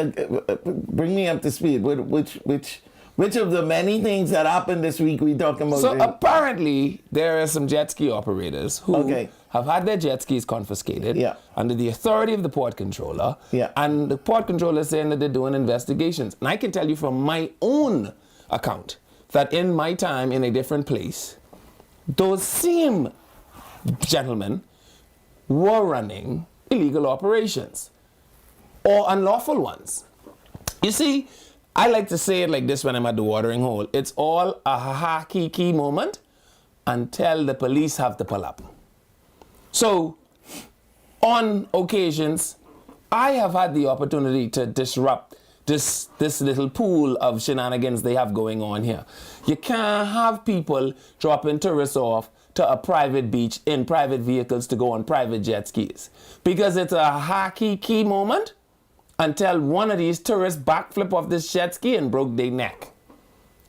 Bring me up to speed. Which of the many things that happened this week we talking about? So apparently there are some jet ski operators who Okay. have had their jet skis confiscated under the authority of the port controller. Yeah. And the port controller is saying that they're doing investigations. And I can tell you from my own account that in my time in a different place, those same gentlemen were running illegal operations or unlawful ones. You see, I like to say it like this when I'm at the watering hole. It's all a ha-ha kiki moment until the police have to pull up. So, on occasions, I have had the opportunity to disrupt this little pool of shenanigans they have going on here. You can't have people dropping tourists off to a private beach in private vehicles to go on private jet skis. Because it's a ha-kiki moment until one of these tourists backflip off this jet ski and broke their neck.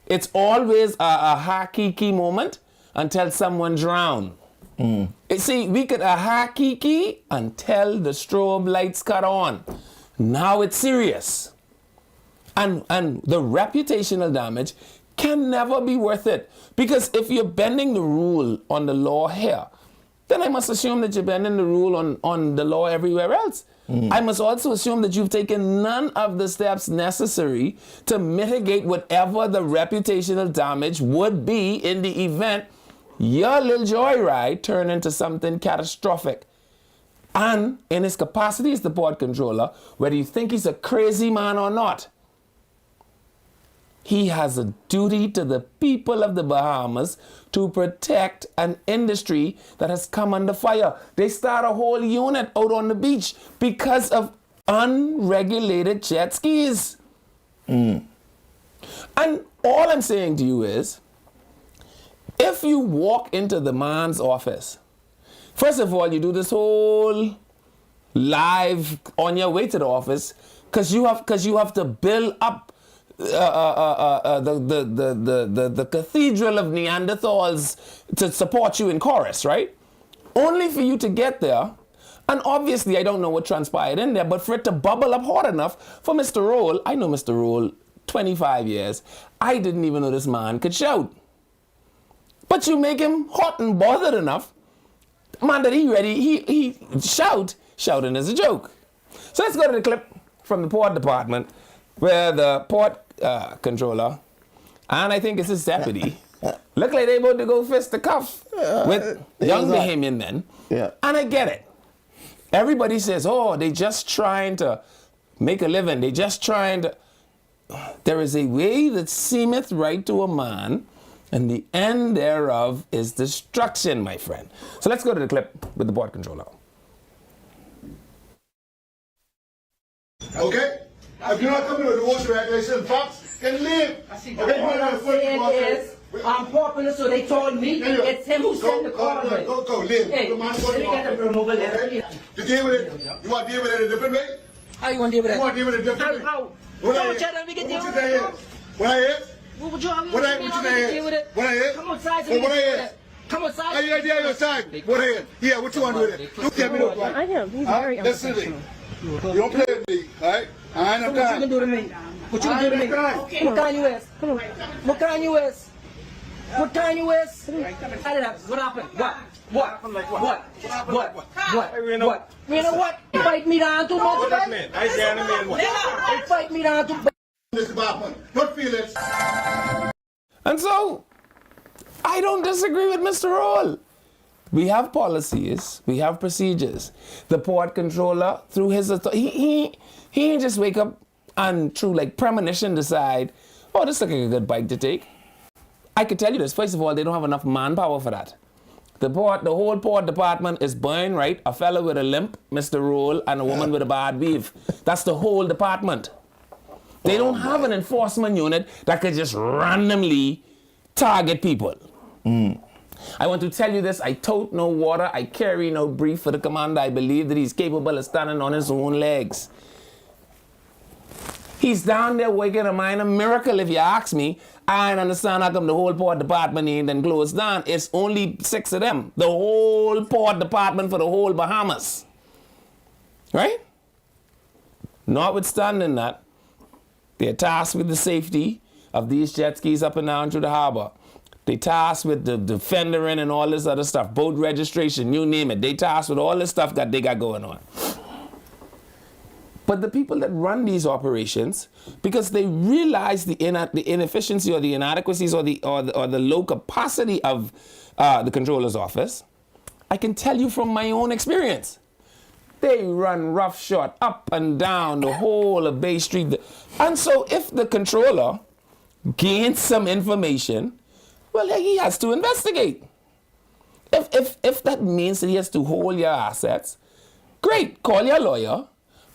It's always a ha-kiki moment until someone drowned. See, we could ha-kiki until the strobe lights cut on. Now it's serious. And the reputational damage can never be worth it. Because if you're bending the rule on the law here, then I must assume that you're bending the rule on the law everywhere else. I must also assume that you've taken none of the steps necessary to mitigate whatever the reputational damage would be in the event your little joyride turned into something catastrophic. And in his capacity as the port controller, whether you think he's a crazy man or not, he has a duty to the people of the Bahamas to protect an industry that has come under fire. They start a whole unit out on the beach because of unregulated jet skis. And all I'm saying to you is, if you walk into the man's office, first of all, you do this whole live on your way to the office because you have to build up the cathedral of Neanderthals to support you in chorus, right? Only for you to get there And obviously, I don't know what transpired in there, but for it to bubble up hot enough for Mr. Roll, I know Mr. Roll 25 years. I didn't even know this man could shout. But you make him hot and bothered enough, man, that he shouting as a joke. So let's go to the clip from the port department where the port controller, and I think it's his deputy, look like they about to go fist the cuff with young Bahamian men. Yeah. And I get it. Everybody says, oh, they just trying to make a living. They just trying to... There is a way that seemeth right to a man, and the end thereof is destruction, my friend. So let's go to the clip with the port controller. Okay? If you're not coming with the water regulation, Fox can leave. Okay, What I'm saying is, I'm popular, so they told me it's him who sent the call. Go, leave. Hey, let me get the removal letter. You deal with it? You want to deal with it in a different way? How you want to deal with that? You want to deal with it a different way? How? What How I much hear? time we get deal What with you it? hear? What I hear? What would you have? What I hear? What I hear? Come outside. What I hear? Come outside. Hey, yeah, your side. What I hear? Yeah, what you want to do with it? Look at me, look like. I am. He's very Listen to me. You don't play with me, alright? I ain't no What you time. can do to me? What you can do to me? What kind you is? What kind you is? What kind you is? What happened? What? You know what? Fight me down too much, man. Fight me down too much. This department. Don't feel it. And so, I don't disagree with Mr. Roll. We have policies, we have procedures. The port controller, through his authority, he ain't just wake up and through like premonition decide, oh, this looks like a good bike to take. I could tell you this, first of all, they don't have enough manpower for that. The whole port department is buying, right? A fella with a limp, Mr. Roll, and a woman with a bad weave. That's the whole department. They don't have an enforcement unit that could just randomly target people. I want to tell you this, I tote no water, I carry no brief for the commander. I believe that he's capable of standing on his own legs. He's down there working a minor miracle, if you ask me. I don't understand how come the whole port department ain't then closed down. It's only 6 of them. The whole port department for the whole Bahamas. Right? Notwithstanding that, they're tasked with the safety of these jet skis up and down through the harbor. They tasked with the fendering and all this other stuff, boat registration, you name it. They tasked with all this stuff that they got going on. But the people that run these operations, because they realize the inefficiency or the inadequacies or the low capacity of the controller's office, I can tell you from my own experience. They run roughshod up and down the whole of Bay Street. And so if the controller gains some information, well, he has to investigate. If that means that he has to hold your assets, great, call your lawyer,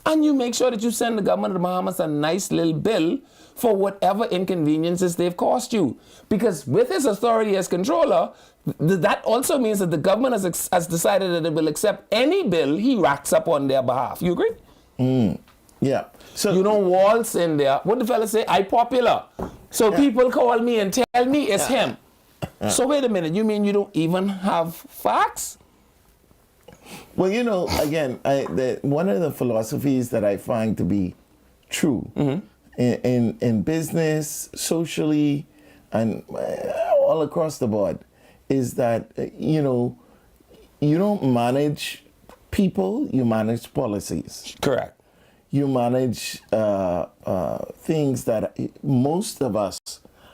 and you make sure that you send the government of the Bahamas a nice little bill for whatever inconveniences they've caused you. Because with his authority as controller, that also means that the government has decided that it will accept any bill he racks up on their behalf. You agree? Yeah. So you don't waltz in there. What the fella say? I popular. So people call me and tell me it's him. So wait a minute. You mean you don't even have facts? Well, you know, again, one of the philosophies that I find to be true in business, socially, and all across the board is that, you know, you don't manage people, you manage policies. Correct. You manage things that most of us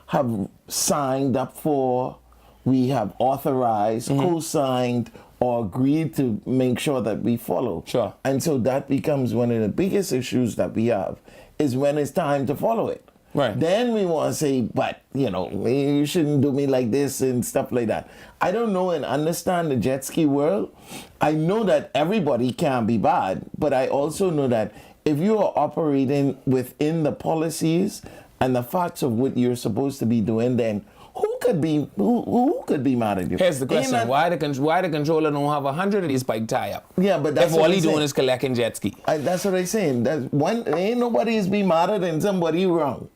have signed up for, we have authorized, co-signed, or agreed to make sure that we follow. Sure. And so that becomes one of the biggest issues that we have, is when it's time to follow it. Right. Then we want to say, but, you know, you shouldn't do me like this and stuff like that. I don't know and understand the jet ski world. I know that everybody can be bad, but I also know that if you are operating within the policies and the facts of what you're supposed to be doing, then who could be mad at you? Here's the question: why the controller don't have 100 of these bike tie up? Yeah, but that's if all what he I'm doing saying. is collecting jet ski. That's what I'm saying. Ain't nobody is be madder than somebody wrong.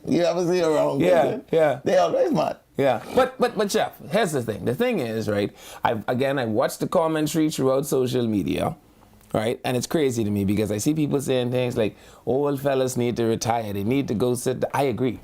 You ever see a wrong person? Yeah. They always mad. Yeah, but Chef, here's the thing. The thing is, right, I watched the commentary throughout social media, right, and it's crazy to me because I see people saying things like, old fellas need to retire, they need to go sit. I agree.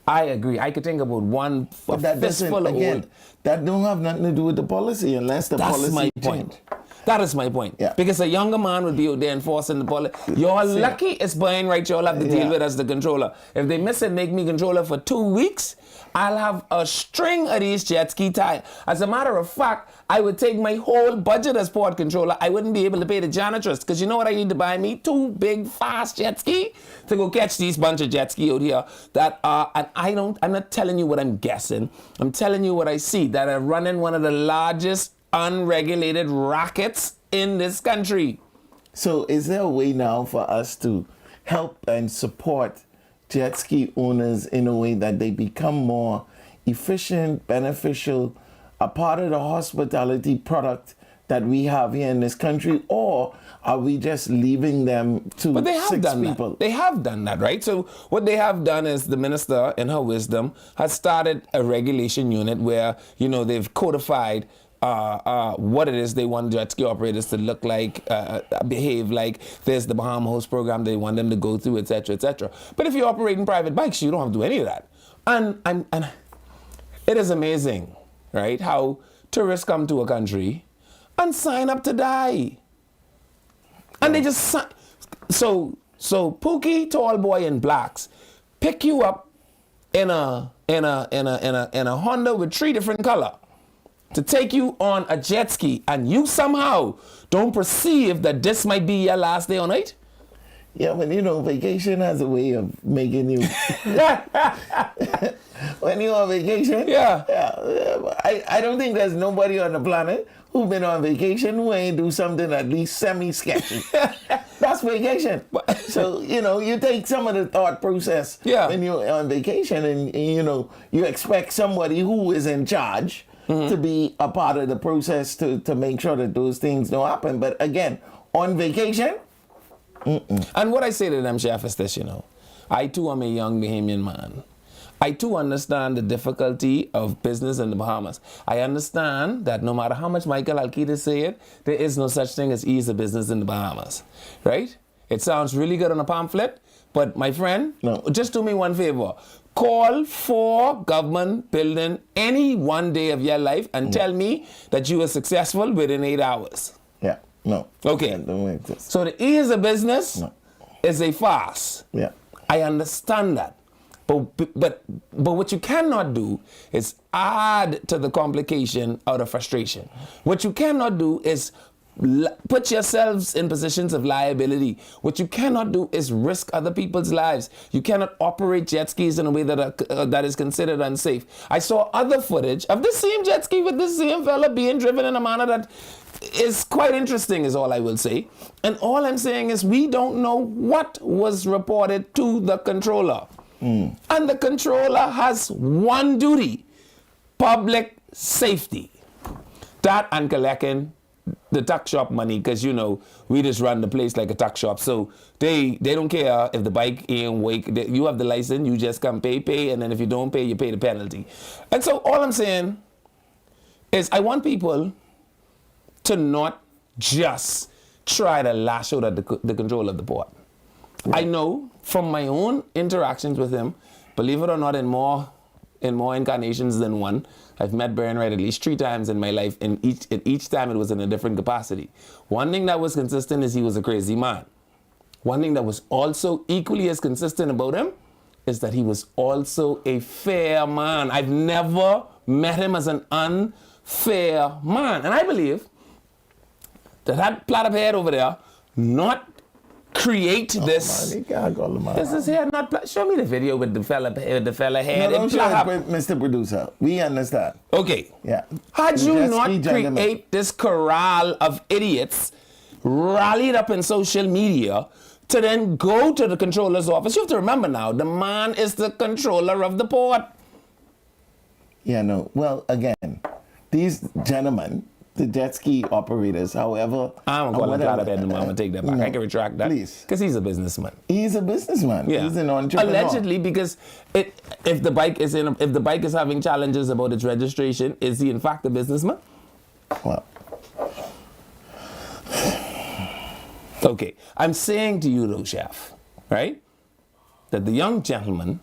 I could think about one fistful of old. That don't have nothing to do with the policy unless the That's policy my change. point. That is my point. Yeah. Because a younger man would be out there enforcing the policy. You're lucky it's buying right you'll have to deal with as the controller. If they miss it, make me controller for 2 weeks, I'll have a string of these jet ski tires. As a matter of fact, I would take my whole budget as port controller. I wouldn't be able to pay the janitress because you know what I need to buy me? 2 big fast jet ski to go catch these bunch of jet ski out here that are, and I'm not telling you what I'm guessing. I'm telling you what I see, that are running one of the largest unregulated rackets in this country. So is there a way now for us to help and support jet ski owners in a way that they become more efficient, beneficial, a part of the hospitality product that we have here in this country, or are we just leaving them to But they have 6 done people? that. They have done that, right? So what they have done is the minister, in her wisdom, has started a regulation unit where, you know, they've codified what it is they want jet ski operators to look like, behave like. There's the Bahama Host program they want them to go through, etc., etc. But if you're operating private bikes, you don't have to do any of that. And it is amazing, right, how tourists come to a country and sign up to die. And they just sign. So Pookie, tall boy in blacks, pick you up in a Honda with 3 different colors to take you on a jet ski, and you somehow don't perceive that this might be your last day on night? Yeah, but you know, vacation has a way of making you. When you're on vacation, I don't think there's nobody on the planet who's been on vacation who ain't do something at least semi-sketchy. That's vacation. So, you know, you take some of the thought process when you're on vacation and, you know, you expect somebody who is in charge to be a part of the process to make sure that those things don't happen. But again, on vacation, And what I say to them, Chef, is this, you know, I too am a young Bahamian man. I too understand the difficulty of business in the Bahamas. I understand that no matter how much Michael Alquita say it, there is no such thing as ease of business in the Bahamas, right? It sounds really good on a pamphlet, but my friend, just do me one favor. Call for government building any one day of your life and tell me that you were successful within 8 hours. Yeah, no. Okay. So the ease of business is a farce. Yeah. I understand that. But what you cannot do is add to the complication out of frustration. What you cannot do is put yourselves in positions of liability. What you cannot do is risk other people's lives. You cannot operate jet skis in a way that is considered unsafe. I saw other footage of the same jet ski with the same fella being driven in a manner that is quite interesting, is all I will say. And all I'm saying is we don't know what was reported to the controller. And the controller has one duty: public safety. That and collecting the tuck shop money, because, you know, we just run the place like a tuck shop. So they don't care if the bike ain't wake. You have the license, you just come pay, and then if you don't pay, you pay the penalty. And so all I'm saying is I want people to not just try to lash out at the control of the port. Right. I know from my own interactions with him, believe it or not, in more incarnations than one, I've met Brian Wright at least 3 times in my life, and each time it was in a different capacity. One thing that was consistent is he was a crazy man. One thing that was also equally as consistent about him is that he was also a fair man. I've never met him as an unfair man. And I believe that plait of hair over there not create this. This is here not. Show me the video with the fella hair. No, don't show it, Mr. Producer. We understand. Okay. Yeah. Had you not create this corral of idiots rallied up in social media to then go to the controller's office? You have to remember now, the man is the controller of the port. Yeah, no. Well, again, these gentlemen the jet ski operators. However, I'm going to call it anymore. I'm going to take that back. No. I can retract that. Please. Because he's a businessman. He's a businessman. Yeah. He's an entrepreneur. Allegedly, because if the bike is having challenges about its registration, is he in fact a businessman? Well, okay. I'm saying to you though, Chef, right, that the young gentleman,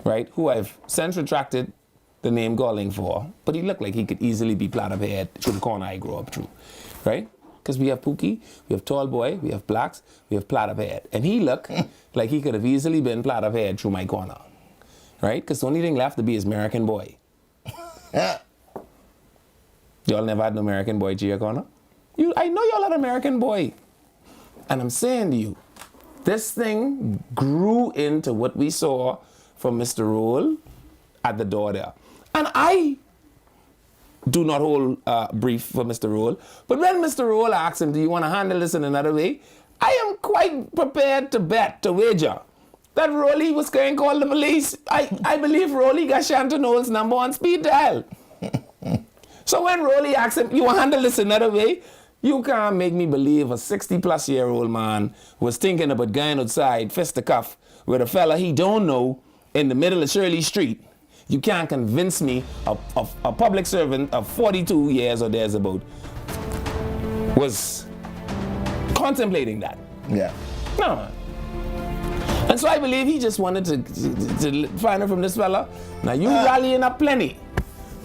right, who I've since retracted the name calling for, but he looked like he could easily be plait of hair through the corner I grew up through, right? Because we have Pookie, we have Tall Boy, we have Blacks, we have plait of hair. And he looked like he could have easily been plait of hair through my corner, right? Because the only thing left to be is American Boy. Y'all never had an American Boy to your corner? I know y'all had American Boy. And I'm saying to you, this thing grew into what we saw from Mr. Roll at the door there. And I do not hold brief for Mr. Roll. But when Mr. Roll asks him, do you want to handle this in another way? I am quite prepared to wager that Rolly was going to call the police. I believe Rolly got Shanton Knowles' number on speed dial. So when Rolly asks him, you want to handle this another way? You can't make me believe a 60-plus-year-old man was thinking about going outside, fisticuff, with a fella he don't know in the middle of Shirley Street. You can't convince me a public servant of 42 years or there's about was contemplating that. yeah. No. And so I believe he just wanted to find out from this fella. Now you rallying up plenty.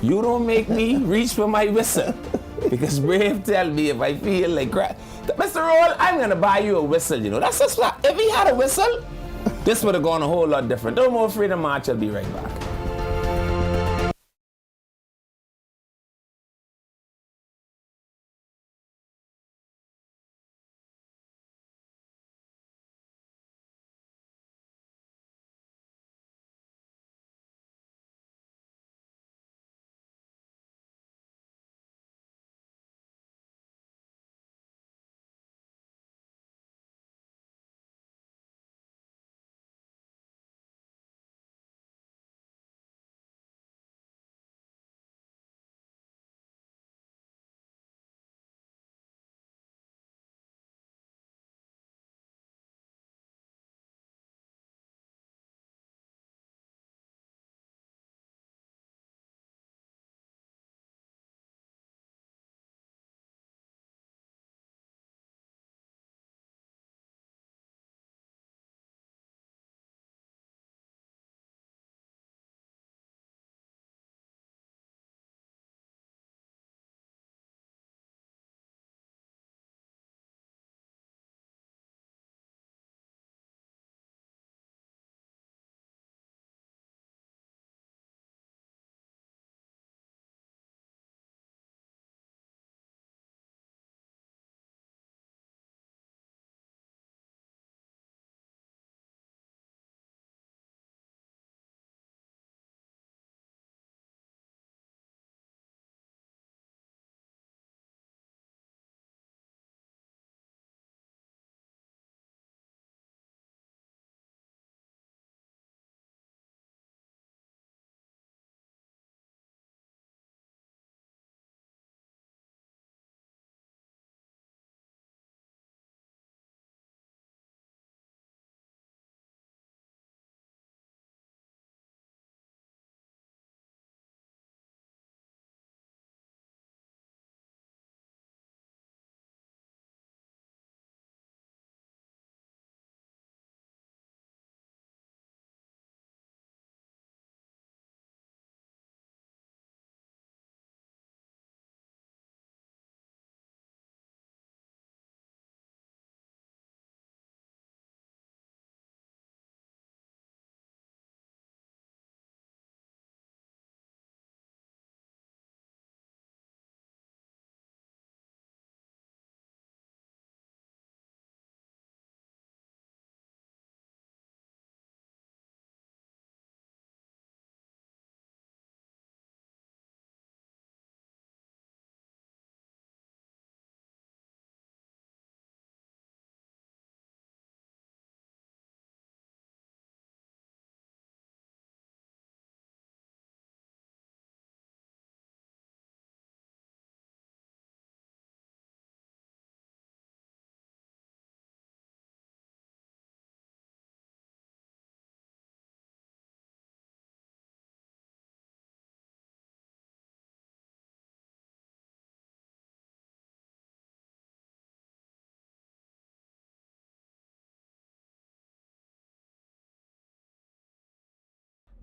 You don't make me reach for my whistle. Because Brave tell me if I feel like crap. Mr. Roll, I'm going to buy you a whistle, you know. That's just if he had a whistle, this would have gone a whole lot different. No more Freedom March. I'll be right back.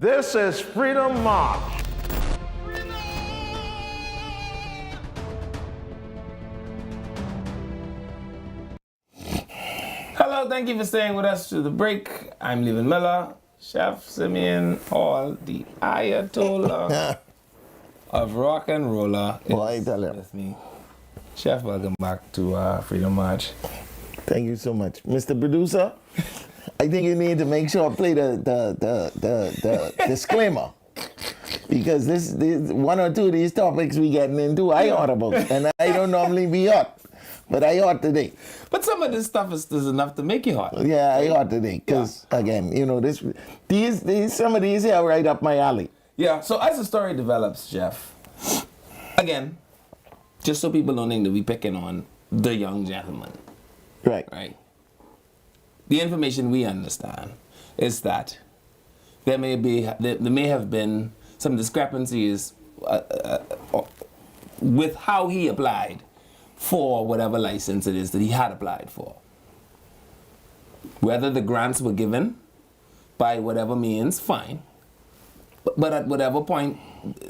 This is Freedom March. Hello, thank you for staying with us through the break. I'm Levin Miller, Chef Simeon Hall, the Ayatollah of rock and roller. Boy, tell him. With me. Chef, welcome back to Freedom March. Thank you so much. Mr. Producer, I think you need to make sure I play the disclaimer. Because this one or two of these topics we getting into, I ought about. And I don't normally be hot. But I ought today. But some of this stuff is enough to make you hot. Yeah, I ought today. Because, again, you know, these some of these here are right up my alley. Yeah, so as the story develops, Jeff, again, just so people don't think that we picking on the young gentleman. Right. The information we understand is that there may have been some discrepancies with how he applied for whatever license it is that he had applied for. Whether the grants were given by whatever means, fine. But at whatever point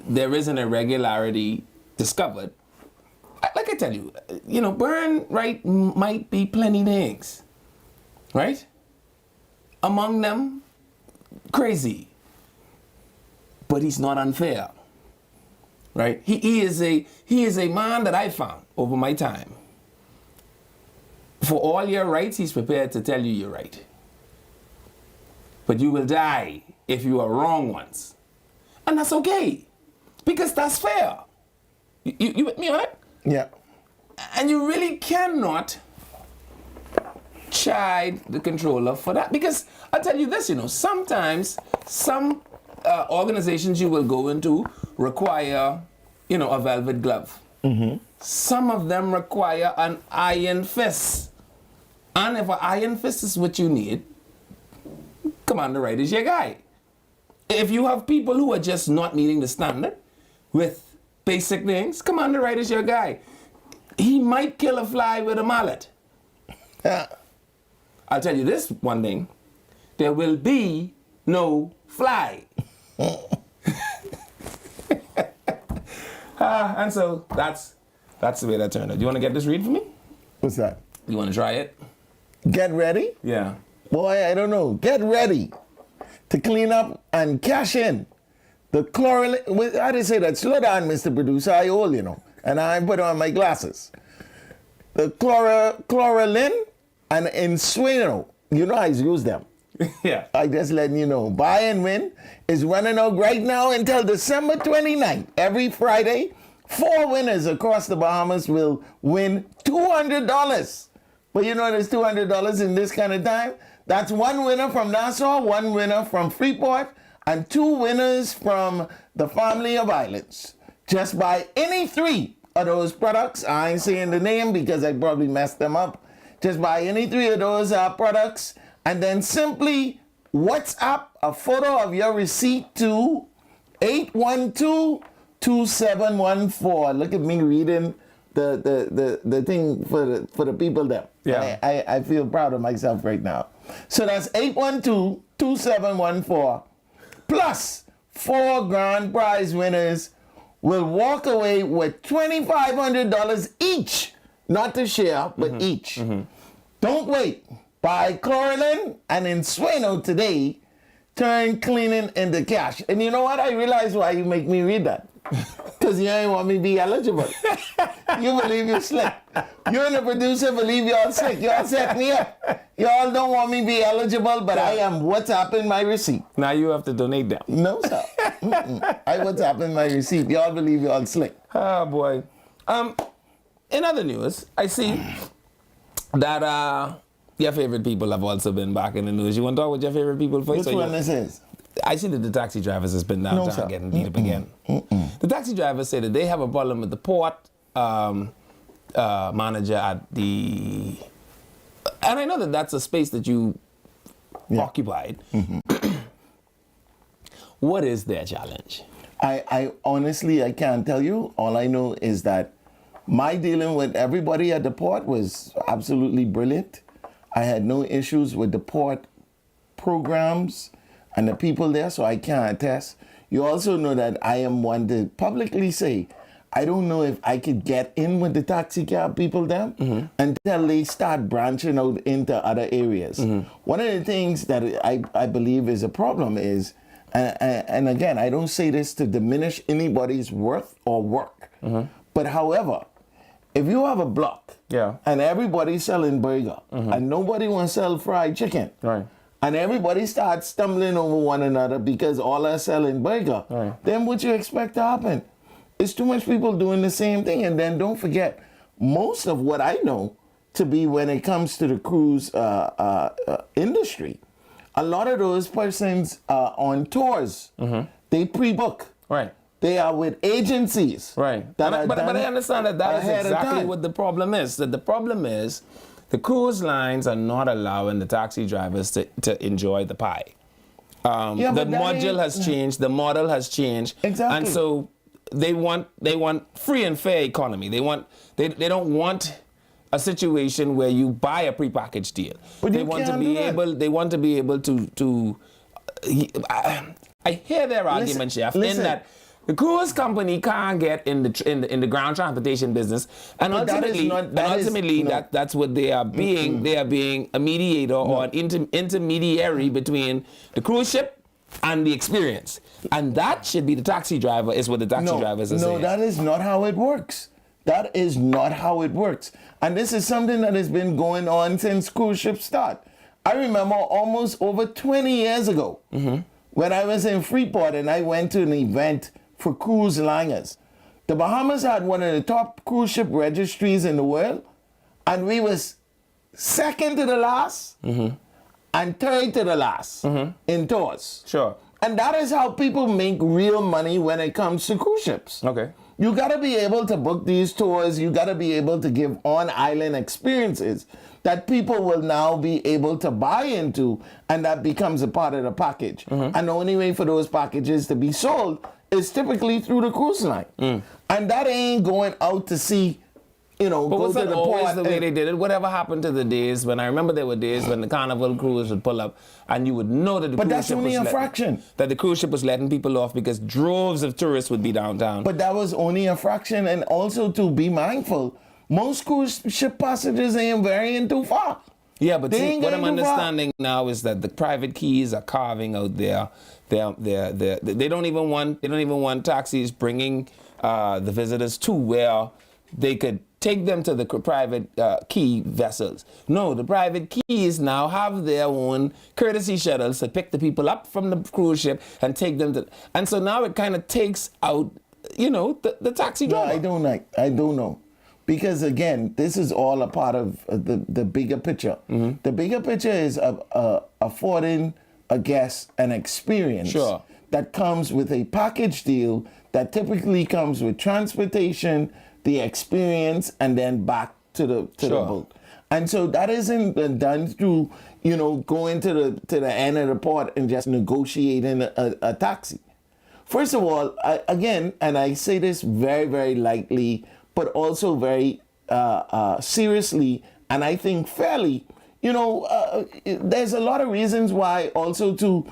there is an irregularity discovered, like I tell you, burn right might be plenty things, right? Among them, crazy. But he's not unfair, right? He is a man that I found over my time. For all your rights, he's prepared to tell you you're right. But you will die if you are wrong once. And that's okay, because that's fair. You with me on it? Yeah. And you really cannot chide the controller for that. Because I'll tell you this, sometimes some organizations you will go into require, a velvet glove. Mm-hmm. Some of them require an iron fist. And if an iron fist is what you need, Commander Wright is your guy. If you have people who are just not meeting the standard with basic things, Commander Wright is your guy. He might kill a fly with a mallet. I'll tell you this one thing. There will be no fly. And so that's the way that turned out. Do you want to get this read for me? What's that? You want to try it? Get ready? Yeah. Boy, I don't know. Get ready to clean up and cash in the chlorine. How do you say that? Slow down, Mr. Producer. I old, and I put on my glasses. The chlorine and Ensueno. You know I use them. Yeah. I just letting you know. Buy and win is running out right now until December 29th. Every Friday, 4 winners across the Bahamas will win $200. But there's $200 in this kind of time. That's 1 winner from Nassau, 1 winner from Freeport, and 2 winners from the family of islands. Just buy any 3 of those products. I ain't saying the name because I probably messed them up. Just buy any 3 of those products and then simply WhatsApp a photo of your receipt to 812-2714. Look at me reading the thing for the people there. Yeah. I feel proud of myself right now. So that's 812-2714. Plus 4 grand prize winners will walk away with $2,500 each. Not to share, but each. Mm-hmm. Don't wait. Buy chlorine and Ensueno today. Turn cleaning into cash. And you know what? I realize why you make me read that. Because you ain't want me to be eligible. You believe you're slick. You and the producer believe y'all slick. Y'all set me up. Y'all don't want me to be eligible, but I am WhatsApping my receipt. Now you have to donate them. No, sir. I WhatsApping my receipt. Y'all believe y'all slick. Oh, boy. In other news, I see that your favorite people have also been back in the news. You want to talk with your favorite people first? Which one this is? I see that the taxi drivers has been downtown getting beat up again. The taxi drivers say that they have a problem with the port manager at the... And I know that that's a space that you occupied. What is their challenge? I honestly, I can't tell you. All I know is that my dealing with everybody at the port was absolutely brilliant. I had no issues with the port programs. and the people there, so I can attest. You also know that I am one to publicly say, I don't know if I could get in with the taxi cab people then until they start branching out into other areas. One of the things that I believe is a problem is, and again, I don't say this to diminish anybody's worth or work, but however, if you have a block and everybody's selling burger and nobody wants to sell fried chicken, and everybody starts stumbling over one another because all are selling burger, then what you expect to happen? It's too much people doing the same thing. And then don't forget, most of what I know to be when it comes to the cruise industry, a lot of those persons on tours, they pre-book. Right. They are with agencies. Right. But I understand that is exactly what the problem is. That the problem is the cruise lines are not allowing the taxi drivers to enjoy the pie. The module has changed. The model has changed. Exactly. And so they want free and fair economy. They don't want a situation where you buy a prepackaged deal. But they want to be able to I hear their argument, Chef, in that the cruise company can't get in the ground transportation business, and ultimately that's what they are being. They are being a mediator or an intermediary between the cruise ship and the experience, and that should be the taxi driver. Is what the taxi drivers are saying. No, that is not how it works. That is not how it works, and this is something that has been going on since cruise ships start. I remember almost over 20 years ago when I was in Freeport and I went to an event for cruise liners. The Bahamas had one of the top cruise ship registries in the world, and we was second to the last and third to the last in tours. Sure. And that is how people make real money when it comes to cruise ships. Okay. You got to be able to book these tours. You got to be able to give on-island experiences that people will now be able to buy into, and that becomes a part of the package. And the only way for those packages to be sold is typically through the cruise line. And that ain't going out to see, But go was to that the always port. the way they did it? Whatever happened to the days when I remember there were days when the Carnival cruise would pull up and you would know that the But cruise that's ship only was a fraction. That the cruise ship was letting people off because droves of tourists would be downtown. But that was only a fraction, and also to be mindful, most cruise ship passengers ain't varying too far. Yeah, but They see, ain't what I'm getting too far. understanding now is that the private keys are carving out they don't even want taxis bringing the visitors to where they could take them to the private key vessels. No, the private keys now have their own courtesy shuttles to pick the people up from the cruise ship and take them to. And so now it kind of takes out, the taxi driver. I don't know. Because again, this is all a part of the bigger picture. The bigger picture is affording a guest an experience that comes with a package deal that typically comes with transportation, the experience, and then back to the boat. And so that isn't done through, going to the end of the port and just negotiating a taxi. First of all, and I say this very, very lightly, but also very seriously, and I think fairly, there's a lot of reasons why also some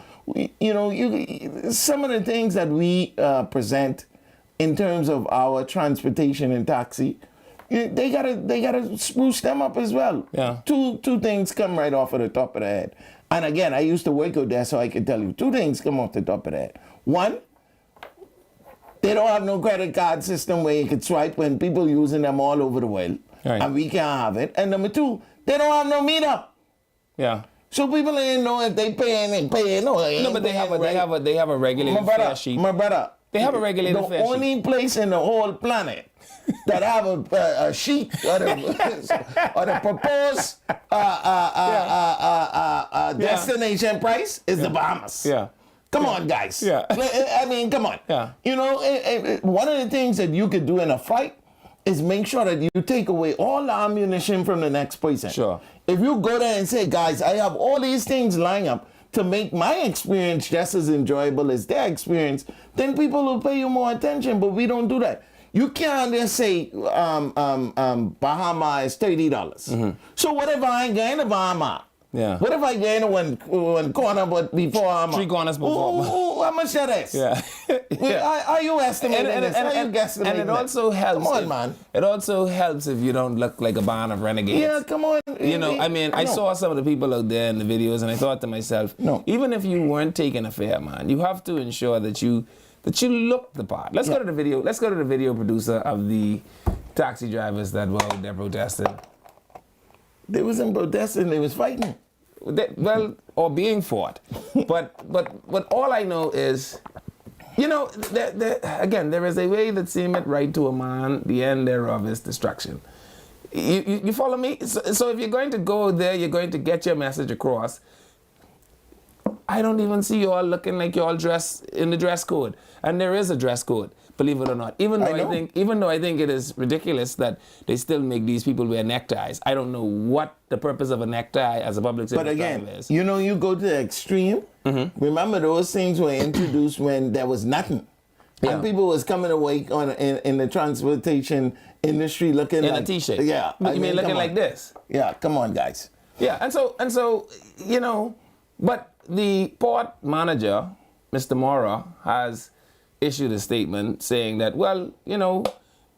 of the things that we present in terms of our transportation and taxi, they gotta spruce them up as well. Yeah. Two things come right off of the top of the head. And again, I used to work out there, so I can tell you, two things come off the top of the head. One, they don't have no credit card system where you can swipe when people using them all over the world. Right. And we can't have it. And number two, they don't have no meter. Yeah. So people ain't know if they paying. No, but they have a regulated fare sheet. My brother. They have a regulated fare sheet. The only place in the whole planet that have a sheet or the proposed destination price is the Bahamas. Yeah. Come on, guys. Yeah. I mean, come on. Yeah. One of the things that you could do in a fight is make sure that you take away all the ammunition from the next person. Sure. If you go there and say, guys, I have all these things lined up to make my experience just as enjoyable as their experience, then people will pay you more attention, but we don't do that. You can't just say Bahama is $30. So what if I ain't going to Bahama? Yeah. What if I get in one corner but before I'm 3 corners before. Oh, how much that is? Yeah. Are you estimating this? Are you guesstimating and it this? also helps. Come on, man. It also helps if you don't look like a band of renegades. Yeah, come on. You know, I mean, I saw some of the people out there in the videos, and I thought to myself, No. even if you weren't taking a fare, man, you have to ensure that you look the part. Let's go to the video. Let's go to the video producer of the taxi drivers that were out there protesting. They wasn't protesting, they was fighting. Well, or being fought. but all I know is, you know, again, there is a way that seemeth right to a man, the end thereof is destruction. You follow me? So if you're going to go there, you're going to get your message across. I don't even see you all looking like you all dressed in the dress code. And there is a dress code, believe it or not. Even though I think it is ridiculous that they still make these people wear neckties. I don't know what the purpose of a necktie as a public service driver is. You know, you go to the extreme. Remember those things were introduced when there was nothing. Yeah. And people was coming away in the transportation industry looking In like a t-shirt. Yeah. You mean looking come like on. this? Yeah, come on, guys. Yeah, and so, you know, but the port manager, Mr. Mora, has issued a statement saying that, well, you know,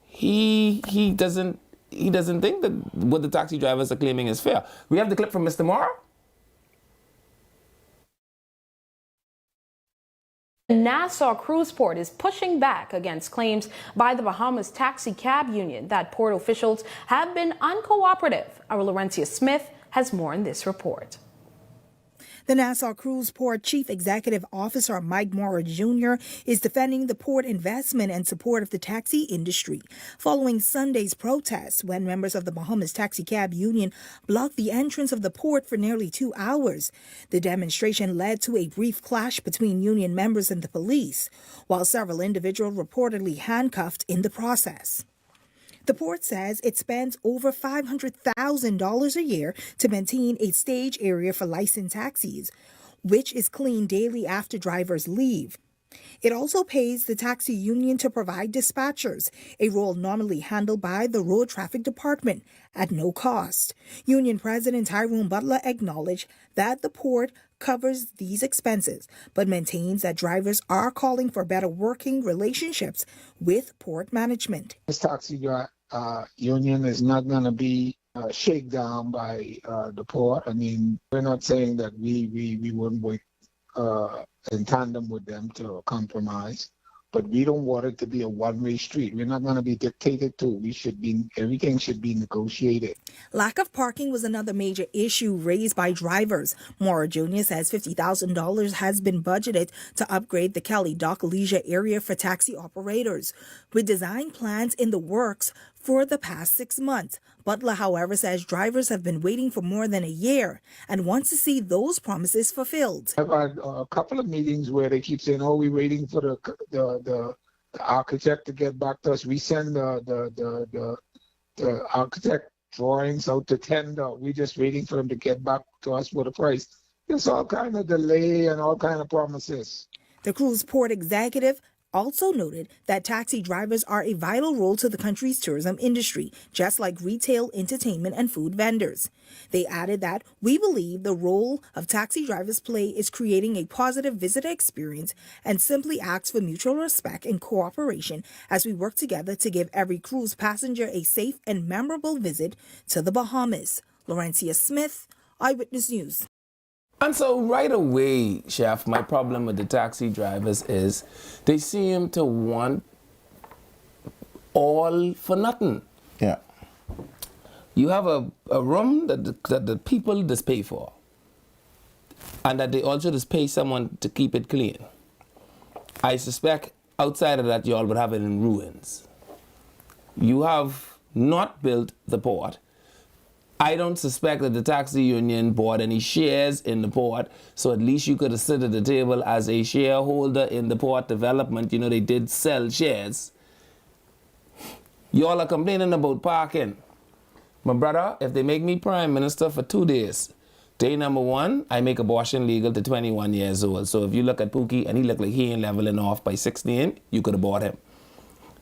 he doesn't think that what the taxi drivers are claiming is fair. We have the clip from Mr. Mora. Nassau Cruise Port is pushing back against claims by the Bahamas Taxi Cab Union that port officials have been uncooperative. Our Laurencia Smith has more in this report. The Nassau Cruise Port Chief Executive Officer Mike Mora Jr. is defending the port investment and support of the taxi industry following Sunday's protests when members of the Bahamas Taxi Cab Union blocked the entrance of the port for nearly 2 hours. The demonstration led to a brief clash between union members and the police, while several individuals reportedly handcuffed in the process. The port says it spends over $500,000 a year to maintain a stage area for licensed taxis, which is cleaned daily after drivers leave. It also pays the taxi union to provide dispatchers, a role normally handled by the Road Traffic Department, at no cost. Union President Tyrone Butler acknowledged that the port covers these expenses, but maintains that drivers are calling for better working relationships with port management. This taxi union is not going to be shaken down by the port. I mean, we're not saying that we wouldn't work in tandem with them to compromise, but we don't want it to be a one-way street. We're not going to be dictated to. Everything should be negotiated. Lack of parking was another major issue raised by drivers. Mora Jr. says $50,000 has been budgeted to upgrade the Cali Dock leisure area for taxi operators, with design plans in the works for the past 6 months. Butler, however, says drivers have been waiting for more than a year and wants to see those promises fulfilled. I've had a couple of meetings where they keep saying, "Oh, we're waiting for the architect to get back to us." We send the architect drawings out to tender. We're just waiting for them to get back to us with a price. There's all kind of delay and all kind of promises. The cruise port executive also noted that taxi drivers are a vital role to the country's tourism industry, just like retail, entertainment, and food vendors. They added that we believe the role of taxi drivers play is creating a positive visitor experience and simply asks for mutual respect and cooperation as we work together to give every cruise passenger a safe and memorable visit to the Bahamas. Laurencia Smith, Eyewitness News. And so right away, Chef, my problem with the taxi drivers is they seem to want all for nothing. Yeah. You have a room that the people just pay for, and that they also just pay someone to keep it clean. I suspect outside of that, you all would have it in ruins. You have not built the port. I don't suspect that the taxi union bought any shares in the port, so at least you could have sit at the table as a shareholder in the port development. You know, they did sell shares. Y'all are complaining about parking. My brother, if they make me prime minister for 2 days, day number 1, I make abortion legal to 21 years old. So if you look at Pookie and he look like he ain't leveling off by 16, you could have bought him.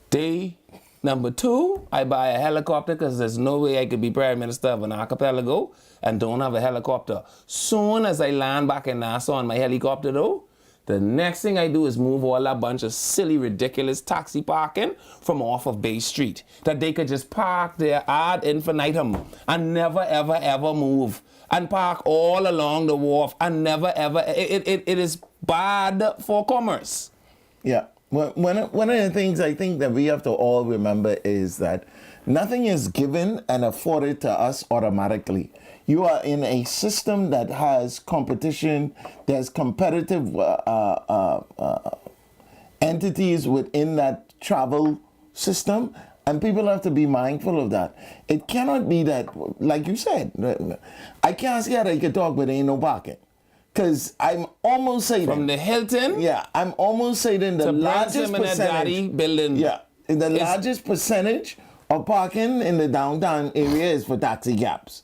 Day Number 2, I buy a helicopter because there's no way I could be Prime Minister of an archipelago and don't have a helicopter. Soon as I land back in Nassau on my helicopter though, the next thing I do is move all that bunch of silly, ridiculous taxi parking from off of Bay Street. That they could just park there ad infinitum and never, ever, ever move. And park all along the wharf and never, ever. It is bad for commerce. Yeah. Well, one of the things I think that we have to all remember is that nothing is given and afforded to us automatically. You are in a system that has competition, there's competitive entities within that travel system, and people have to be mindful of that. It cannot be that, like you said, I can't see how they can talk, but there ain't no parking. Because I'm almost saying from the Hilton, yeah, I'm almost saying the largest percentage building, yeah, the largest percentage of parking in the downtown area is for taxi cabs.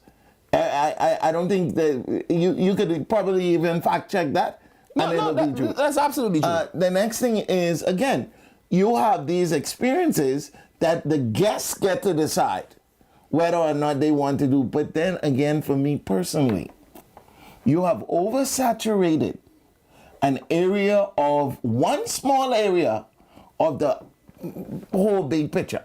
I don't think that you could probably even fact check that. That's absolutely true. The next thing is, again, you have these experiences that the guests get to decide whether or not they want to do. But then again, for me personally, you have oversaturated an area of one small area of the whole big picture.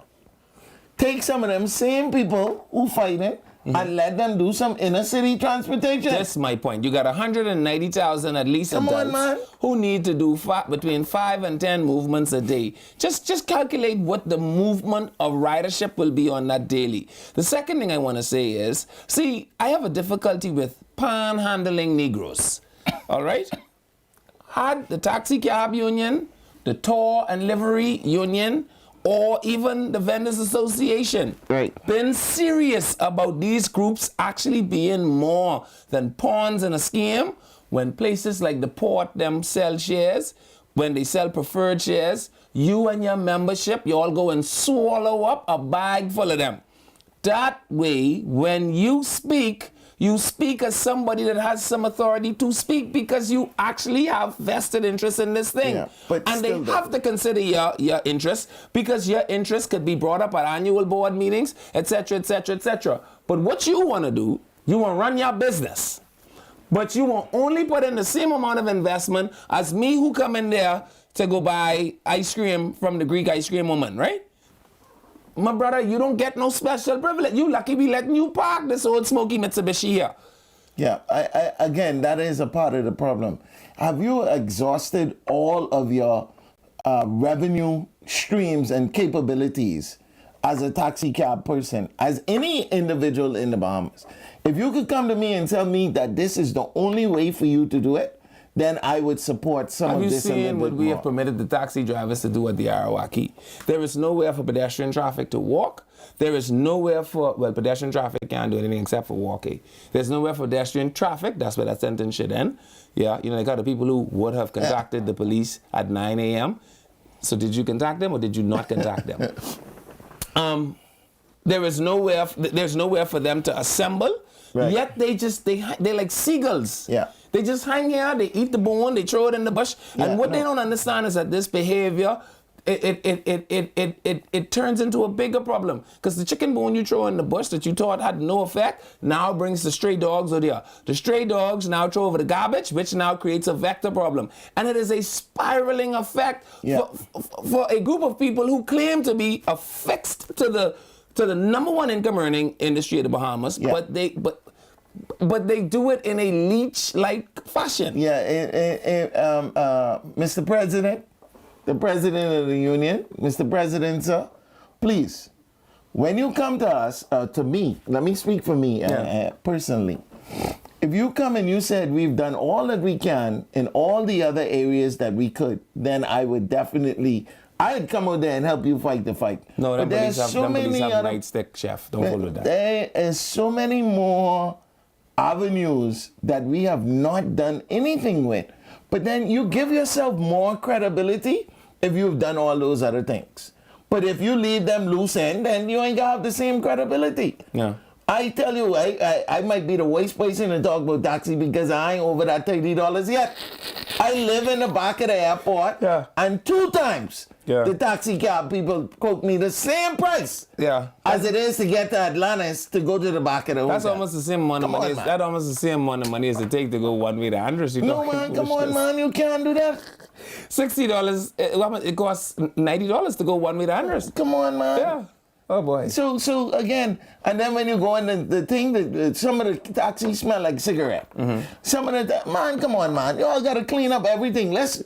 Take some of them same people who fighting and let them do some inner city transportation. That's my point. You got 190,000 at least adults who need to do between 5 and 10 movements a day. Just calculate what the movement of ridership will be on that daily. The second thing I want to say is, see, I have a difficulty with panhandling Negroes. All right? Had the taxi cab union, the tour and livery union, or even the Vendors Association been serious about these groups actually being more than pawns in a scheme, when places like the port them sell shares, when they sell preferred shares, you and your membership, you all go and swallow up a bag full of them. That way, when you speak as somebody that has some authority to speak, because you actually have vested interest in this thing. Yeah, but and they have to consider your interest, because your interest could be brought up at annual board meetings, etc., etc., etc. But what you want to do, you want to run your business. But you will only put in the same amount of investment as me who come in there to go buy ice cream from the Greek ice cream woman, right? My brother, you don't get no special privilege. You lucky be letting you park this old smoky Mitsubishi here. Yeah, I again, that is a part of the problem. Have you exhausted all of your revenue streams and capabilities as a taxi cab person, as any individual in the Bahamas? If you could come to me and tell me that this is the only way for you to do it, then I would support some of this. Have you seen what we have permitted the taxi drivers to do at the Arawaki? There is nowhere for pedestrian traffic to walk. There is nowhere for, well, pedestrian traffic can't do anything except for walking. There's nowhere for pedestrian traffic. That's where that sentence should end. Yeah, you know, they got the people who would have contacted the police at 9 a.m. So did you contact them or did you not contact them? There's nowhere for them to assemble. Right. Yet they're like seagulls. Yeah. They just hang here, they eat the bone, they throw it in the bush. Yeah, and what they don't understand is that this behavior, it turns into a bigger problem. Because the chicken bone you throw in the bush that you thought had no effect, now brings the stray dogs over there. The stray dogs now throw over the garbage, which now creates a vector problem. And it is a spiraling effect for a group of people who claim to be affixed to the number one income earning industry of the Bahamas, but they do it in a leech-like fashion. Mr. President, the President of the Union, Mr. President, sir, please, when you come to us, to me, let me speak for me personally. If you come and you said we've done all that we can in all the other areas that we could, then I would definitely, I'd come out there and help you fight the fight. No, them police have nightstick, chef. Don't follow that. There is so many more avenues that we have not done anything with. But then you give yourself more credibility if you've done all those other things. But if you leave them loose end, then you ain't gonna have the same credibility. Yeah. I tell you, I might be the worst person to talk about taxi because I ain't over that $30 yet. I live in the back of the airport, and 2 times the taxi cab people quote me the same price as it is to get to Atlantis to go to the back of the hotel. That's almost the same amount of money. That's almost the same amount of money as it take to go one way to Andrews. No, man, come on, man, you can't do that. $60, it costs $90 to go one way to Andrews. Come on, man. Yeah. Oh boy. So again, and then when you go in the thing that some of the taxis smell like cigarette. Some of the man, come on, man, you all gotta clean up everything. Let's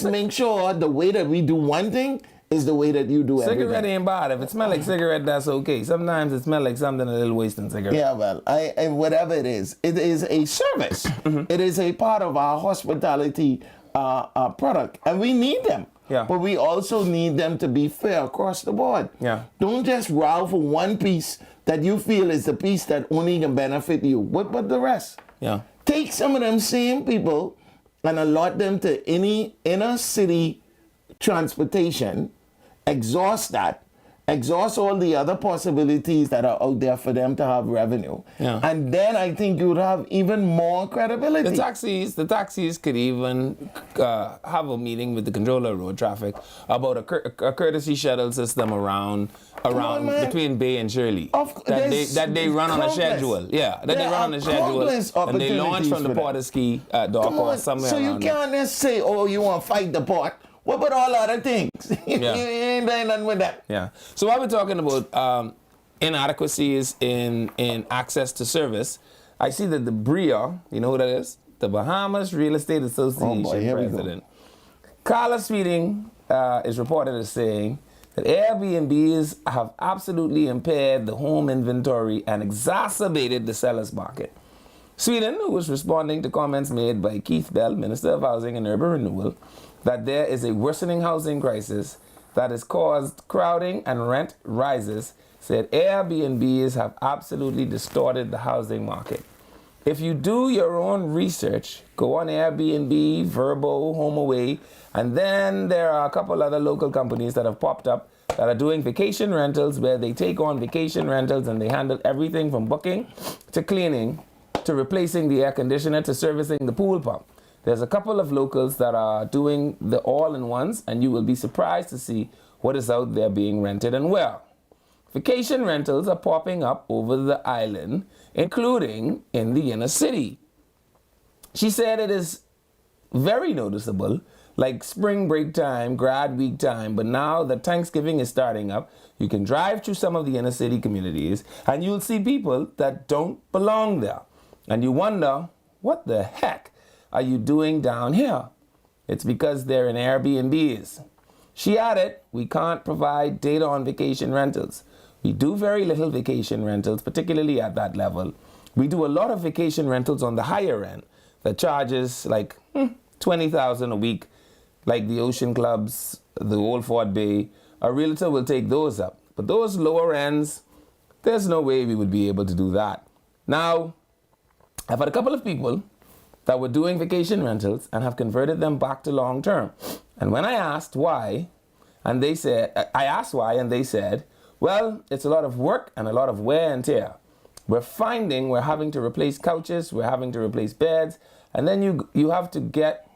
make sure the way that we do one thing is the way that you do everything. Cigarette ain't bad. If it smells like cigarette, that's okay. Sometimes it smells like something a little worse than cigarette. Yeah, well, I whatever it is a service. It is a part of our hospitality product, and we need them. Yeah. But we also need them to be fair across the board. Yeah. Don't just row for one piece that you feel is the piece that only can benefit you. But the rest. Yeah. Take some of them same people and allot them to any inner city transportation, exhaust that, exhaust all the other possibilities that are out there for them to have revenue. Yeah. And then I think you would have even more credibility. The taxis could even have a meeting with the controller of road traffic about a courtesy shuttle system around between Bay and Shirley. That they run on a schedule. Yeah, that they run on a schedule. And they launch from the Porterski dock or somewhere so around you can't just say, oh, you want to fight the port. What about all other things? You ain't doing nothing with that. Yeah. So while we're talking about inadequacies in access to service, I see that the BREA, you know who that is? The Bahamas Real Estate Association president, Carlos Sweeting, is reported as saying that Airbnbs have absolutely impaired the home inventory and exacerbated the seller's market. Sweeting, who was responding to comments made by Keith Bell, Minister of Housing and Urban Renewal, that there is a worsening housing crisis that has caused crowding and rent rises, said Airbnbs have absolutely distorted the housing market. If you do your own research, go on Airbnb, Vrbo, HomeAway, and then there are a couple other local companies that have popped up that are doing vacation rentals where they take on vacation rentals and they handle everything from booking to cleaning to replacing the air conditioner to servicing the pool pump. There's a couple of locals that are doing the all-in-ones, and you will be surprised to see what is out there being rented and where. Vacation rentals are popping up over the island, including in the inner city. She said it is very noticeable, like spring break time, grad week time, but now that Thanksgiving is starting up, you can drive through some of the inner city communities, and you'll see people that don't belong there. And you wonder, what the heck are you doing down here? It's because they're in Airbnbs. She added, we can't provide data on vacation rentals. We do very little vacation rentals, particularly at that level. We do a lot of vacation rentals on the higher end that charges like $20,000 a week, like the Ocean Clubs, the Old Fort Bay. A realtor will take those up. But those lower ends, there's no way we would be able to do that. Now, I've had a couple of people that were doing vacation rentals and have converted them back to long term. And when I asked why, and they said, well, it's a lot of work and a lot of wear and tear. We're finding we're having to replace couches, we're having to replace beds, and then you have to get,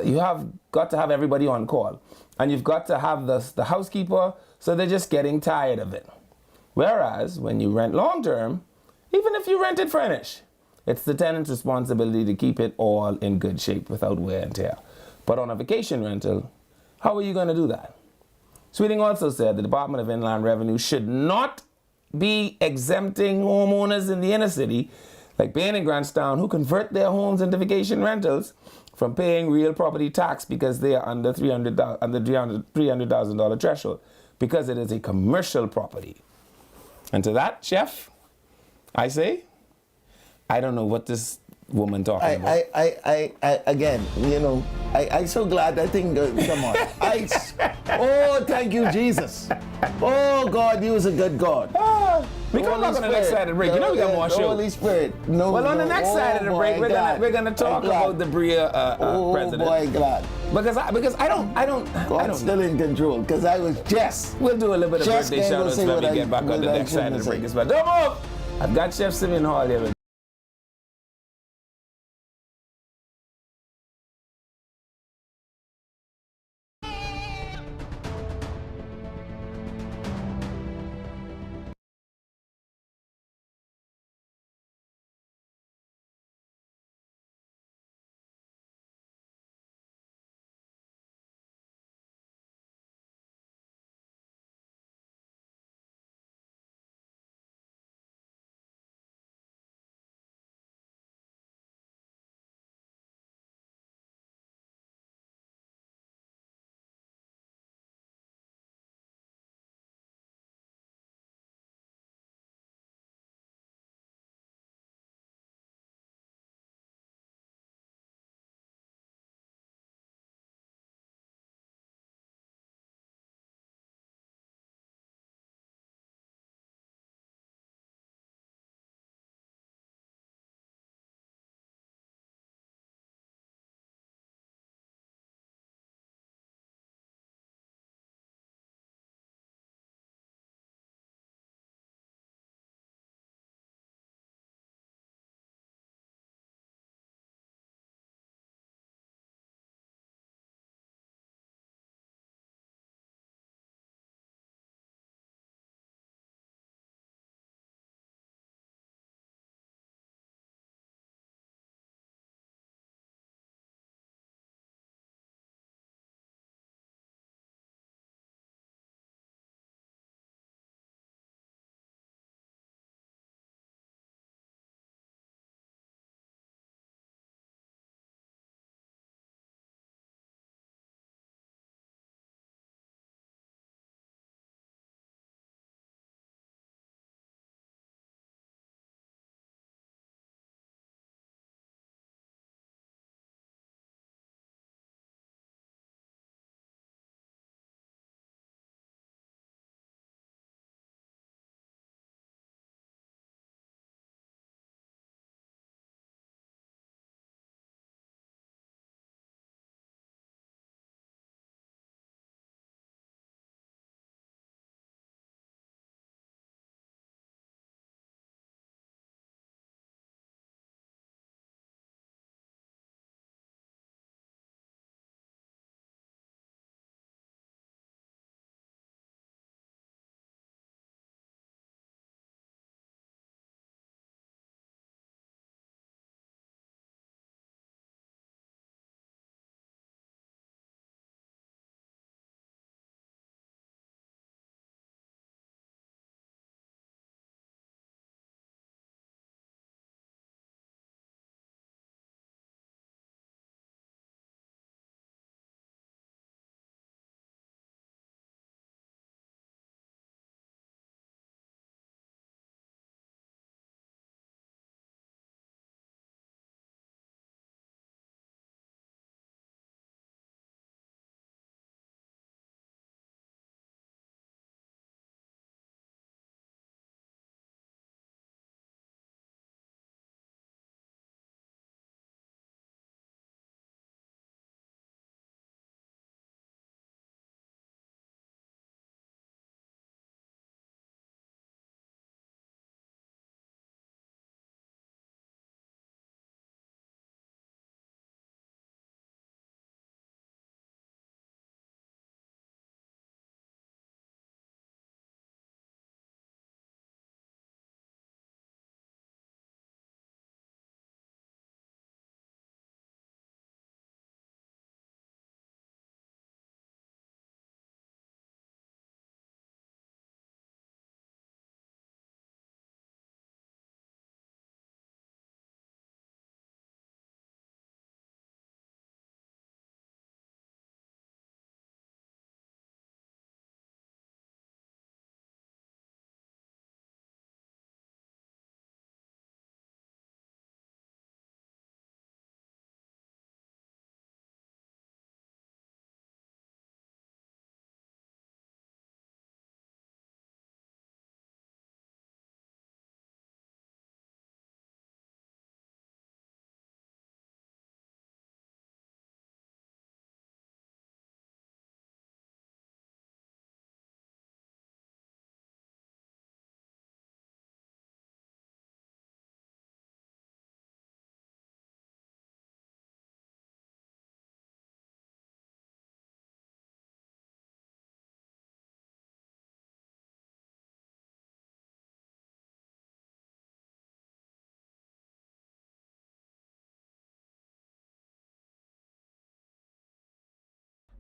you have got to have everybody on call. And you've got to have the housekeeper, so they're just getting tired of it. Whereas when you rent long term, even if you rent it furnished, it's the tenant's responsibility to keep it all in good shape without wear and tear. But on a vacation rental, how are you going to do that? Sweeting also said the Department of Inland Revenue should not be exempting homeowners in the inner city, like Bain and Grantstown, who convert their homes into vacation rentals, from paying real property tax because they are under $300,000 threshold, because it is a commercial property. And to that, Chef, I say, I don't know what this woman talking about. Again, I'm so glad that thing, come on. Oh, thank you, Jesus. Oh, God, you was a good God. We come back on the next side of the break. We got more show. Holy Spirit. On the next side of the break, we're gonna talk about the BREA president. Oh, boy, glad. Because I don't. God's still in control, because I was just. We'll do a little bit of birthday shout-outs when we get back on the next side of the break. Don't move! I've got Chef Simeon Hall here.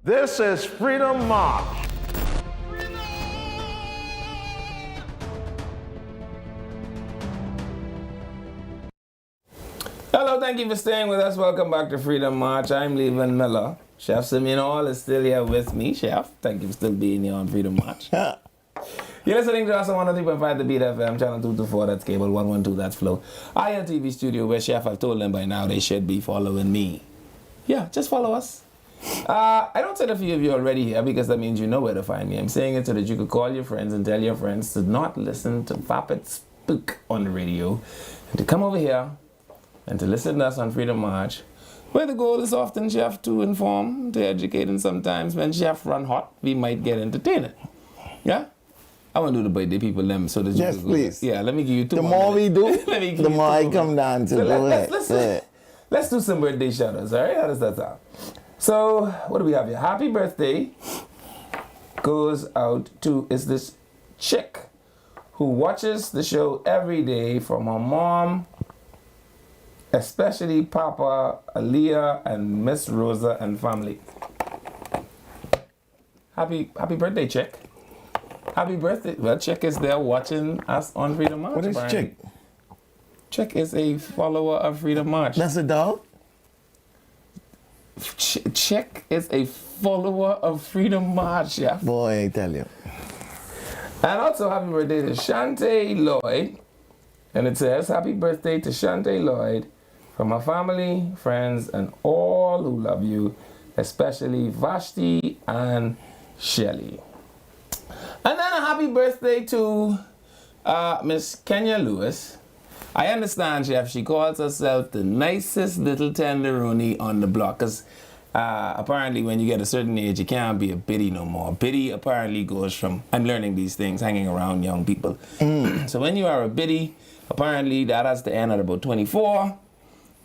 This is Freedom March. Hello, thank you for staying with us. Welcome back to Freedom March. I'm Levan Miller. Chef Simeon Hall is still here with me. Chef, thank you for still being here on Freedom March. You're listening to us on 103.5 The Beat FM, channel 224, that's cable, 112, that's Flow. ILTV studio, where Chef, I've told them by now they should be following me. Yeah, just follow us. I don't say that a few of you already here because that means you know where to find me. I'm saying it so that you could call your friends and tell your friends to not listen to Vapid Spook on the radio and to come over here and to listen to us on Freedom March, where the goal is often, Chef, to inform, to educate, and sometimes when Chef run hot, we might get entertaining. Yeah? I want to do the birthday people them so that you Yes, can please. Yeah, let me give you 2 The more more we minutes. do, Let me give the you more 2 I more come minutes. down to So do it. let's do some birthday shout-outs, all right? How does that sound? So, what do we have here? Happy birthday goes out to, is this chick who watches the show every day, from her mom, especially Papa, Aaliyah, and Miss Rosa and family. Happy birthday, chick. Happy birthday. Well, Chick is there watching us on Freedom March. What is apparently. Chick? Chick is a follower of Freedom March. That's a dog? Chick is a follower of Freedom March, yeah. Boy, I tell you. And also happy birthday to Shante Lloyd. And it says, happy birthday to Shante Lloyd from her family, friends, and all who love you, especially Vashti and Shelly. And then a happy birthday to Miss Kenya Lewis. I understand, Chef, she calls herself the nicest little tenderoni on the block. Because apparently when you get a certain age, you can't be a biddy no more. Biddy apparently goes from, I'm learning these things, hanging around young people. So when you are a biddy, apparently that has to end at about 24.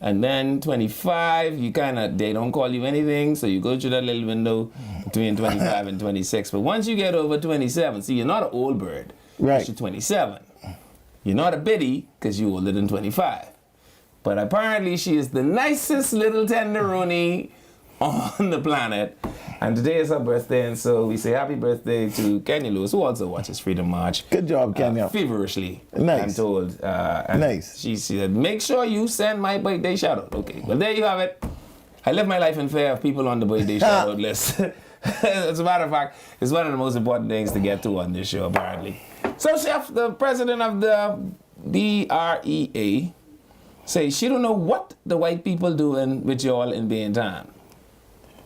And then 25, you they don't call you anything, so you go through that little window between 25 and 26. But once you get over 27, see, you're not an old bird, right? You're 27. You're not a biddy because you're older than 25. But apparently she is the nicest little tenderoni on the planet. And today is her birthday, and so we say happy birthday to Kenya Lewis, who also watches Freedom March. Good job, Kenya. Feverishly, nice. I'm told. And nice. She said, make sure you send my birthday shout out. Okay, well, there you have it. I live my life in fear of people on the birthday shout out list. As a matter of fact, it's one of the most important things to get to on this show, apparently. So, Chef, the president of the DREA says she don't know what the white people doing with y'all in Bain Time.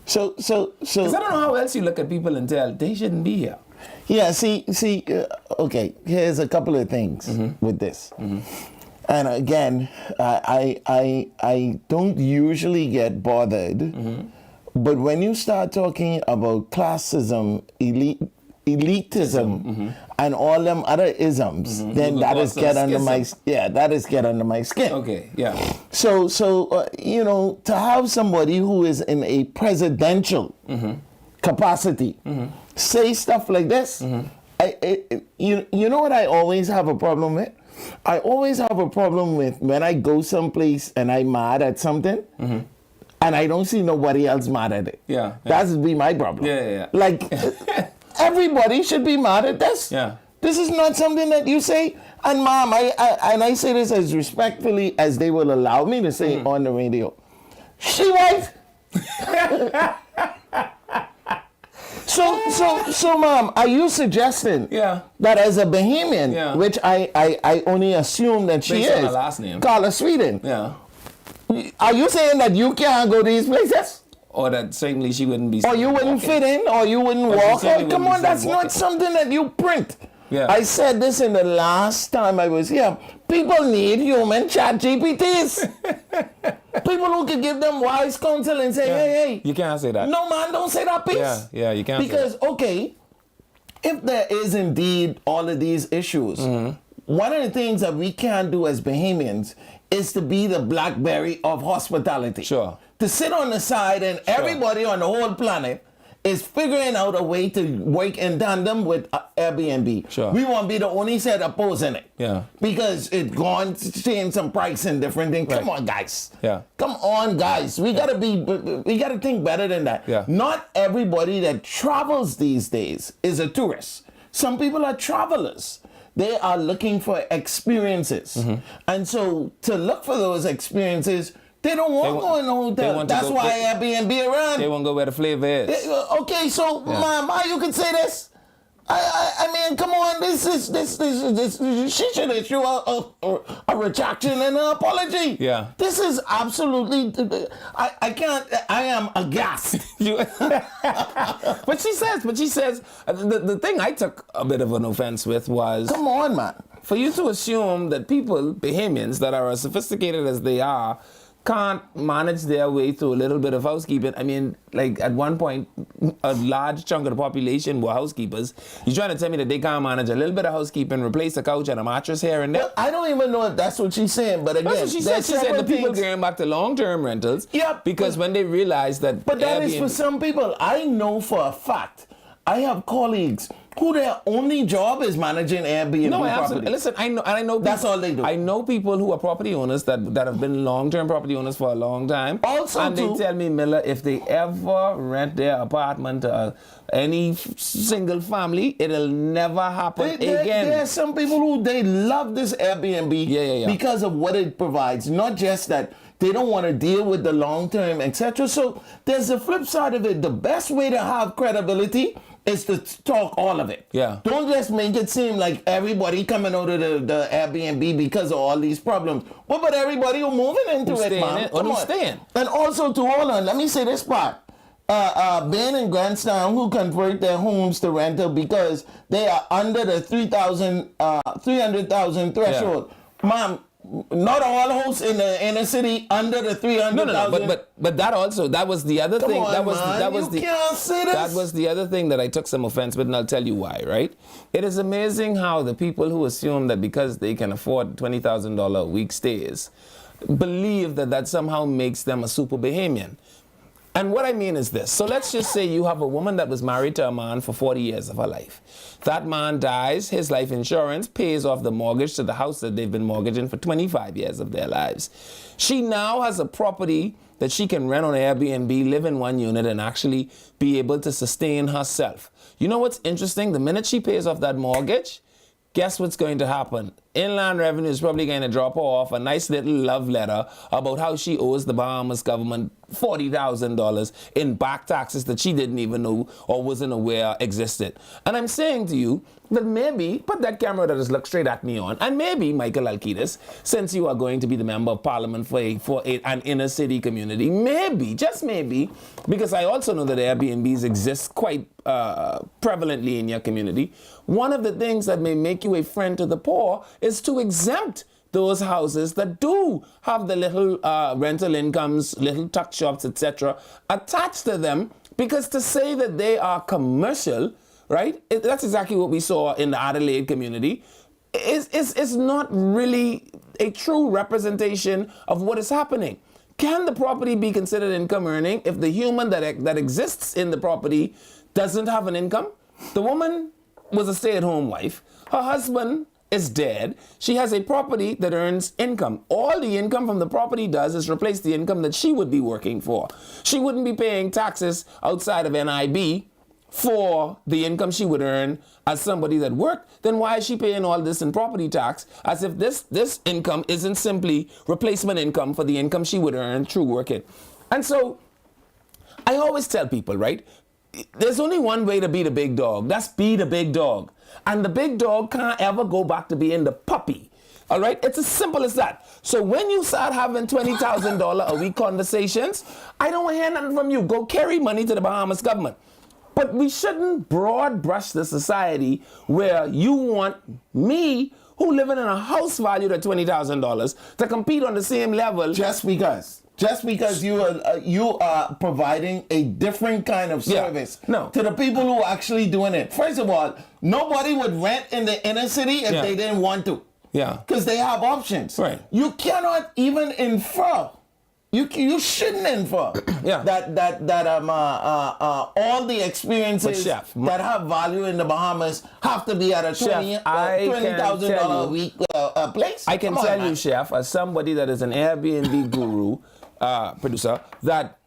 So. Because I don't know how else you look at people and tell they shouldn't be here. Yeah, okay, here's a couple of things with this. And again, I don't usually get bothered, but when you start talking about classism, elitism, and all them other isms, then that is get under my skin. Okay, yeah. So to have somebody who is in a presidential capacity say stuff like this, you know what I always have a problem with? I always have a problem with when I go someplace and I'm mad at something, and I don't see nobody else mad at it. Yeah. That's be my problem. Yeah. Like, everybody should be mad at this. Yeah. This is not something that you say. And Mom, I say this as respectfully as they will allow me to say on the radio. She white. So, Mom, are you suggesting that as a Bahamian, which I only assume that she Based on is, her last name. Carla Sweden, Yeah. are you saying that you can't go to these places? Or that certainly she wouldn't be. Or you wouldn't fit in, or you wouldn't Or she walk? certainly Oh, come wouldn't on, be that's walking. not something that you print. Yeah. I said this in the last time I was here. People need human chat GPTs. People who could give them wise counsel and say, hey. You can't say that. No, man, don't say that piece. Yeah, you can't Because, say that. okay, if there is indeed all of these issues, one of the things that we can do as Bahamians is to be the BlackBerry of hospitality. Sure. To sit on the side and everybody on the whole planet is figuring out a way to work in tandem with Airbnb. Sure. We won't be the only set opposing it. Yeah. Because it gone to change some price and different things. Come on, guys. Yeah. Come on, guys. We gotta think better than that. Yeah. Not everybody that travels these days is a tourist. Some people are travelers. They are looking for experiences. And so to look for those experiences, they don't want to go in a hotel. That's why Airbnb around. They won't go where the flavor is. Okay, so ma'am, how you can say this? I mean, come on, this she should issue a retraction and an apology. Yeah. This is absolutely, I am aghast. But she says, the thing I took a bit of an offense with was, come on, man. For you to assume that people, Bahamians, that are as sophisticated as they are, can't manage their way through a little bit of housekeeping. I mean, like at one point, a large chunk of the population were housekeepers. You're trying to tell me that they can't manage a little bit of housekeeping, replace a couch and a mattress here and there? Well, I don't even know if that's what she's saying, but again, that's what she said. She said the people going back to long-term rentals. Yeah. Because when they realize that But that is for some people. I know for a fact, I have colleagues who their only job is managing Airbnb property. Listen, I know. That's all they do. I know people who are property owners that have been long-term property owners for a long time. Also, and they tell me, Miller, if they ever rent their apartment to any single family, it'll never happen again. There are some people who they love this Airbnb because of what it provides. Not just that they don't want to deal with the long-term, etc. So there's a flip side of it. The best way to have credibility is to talk all of it. Yeah. Don't just make it seem like everybody coming out of the Airbnb because of all these problems. What about everybody who moving into Who's it, staying man? in? Or who's staying? And also, hold on, let me say this part. Ben and Grandstown who convert their homes to rental because they are under the 300,000 threshold. Ma'am, not all hosts in the inner city under the 300,000. No. But that was the other thing. That was the other thing that I took some offense with, and I'll tell you why. Right? It is amazing how the people who assume that because they can afford $20,000 a week stays believe that somehow makes them a super Bahamian. And what I mean is this. So let's just say you have a woman that was married to a man for 40 years of her life. That man dies, his life insurance pays off the mortgage to the house that they've been mortgaging for 25 years of their lives. She now has a property that she can rent on Airbnb, live in one unit, and actually be able to sustain herself. You know what's interesting? The minute she pays off that mortgage, guess what's going to happen? Inland Revenue is probably going to drop her off a nice little love letter about how she owes the Bahamas government $40,000 in back taxes that she didn't even know or wasn't aware existed. And I'm saying to you that maybe, put that camera that just look straight at me on, and maybe, Michael Alcides, since you are going to be the member of parliament for an inner city community, maybe, just maybe, because I also know that Airbnbs exist quite prevalently in your community, one of the things that may make you a friend to the poor is to exempt those houses that do have the little rental incomes, little tuck shops, etc., attached to them, because to say that they are commercial, right, that's exactly what we saw in the Adelaide community, is not really a true representation of what is happening. Can the property be considered income earning if the human that exists in the property doesn't have an income? The woman was a stay-at-home wife. Her husband is dead. She has a property that earns income. All the income from the property does is replace the income that she would be working for. She wouldn't be paying taxes outside of NIB for the income she would earn as somebody that worked. Then why is she paying all this in property tax as if this income isn't simply replacement income for the income she would earn through working? And so I always tell people, right, there's only one way to be the big dog. That's be the big dog. And the big dog can't ever go back to being the puppy. All right? It's as simple as that. So when you start having $20,000 a week conversations, I don't want to hear nothing from you. Go carry money to the Bahamas government. But we shouldn't broad brush the society where you want me, who living in a house valued at $20,000, to compete on the same level. Just because you are providing a different kind of service to the people who are actually doing it. First of all, nobody would rent in the inner city if they didn't want to. Yeah. Because they have options. Right. You cannot even infer you shouldn't infer that all the experiences that have value in the Bahamas have to be at a $20,000 a week place. I can tell you, Chef, as somebody that is an Airbnb guru, producer, that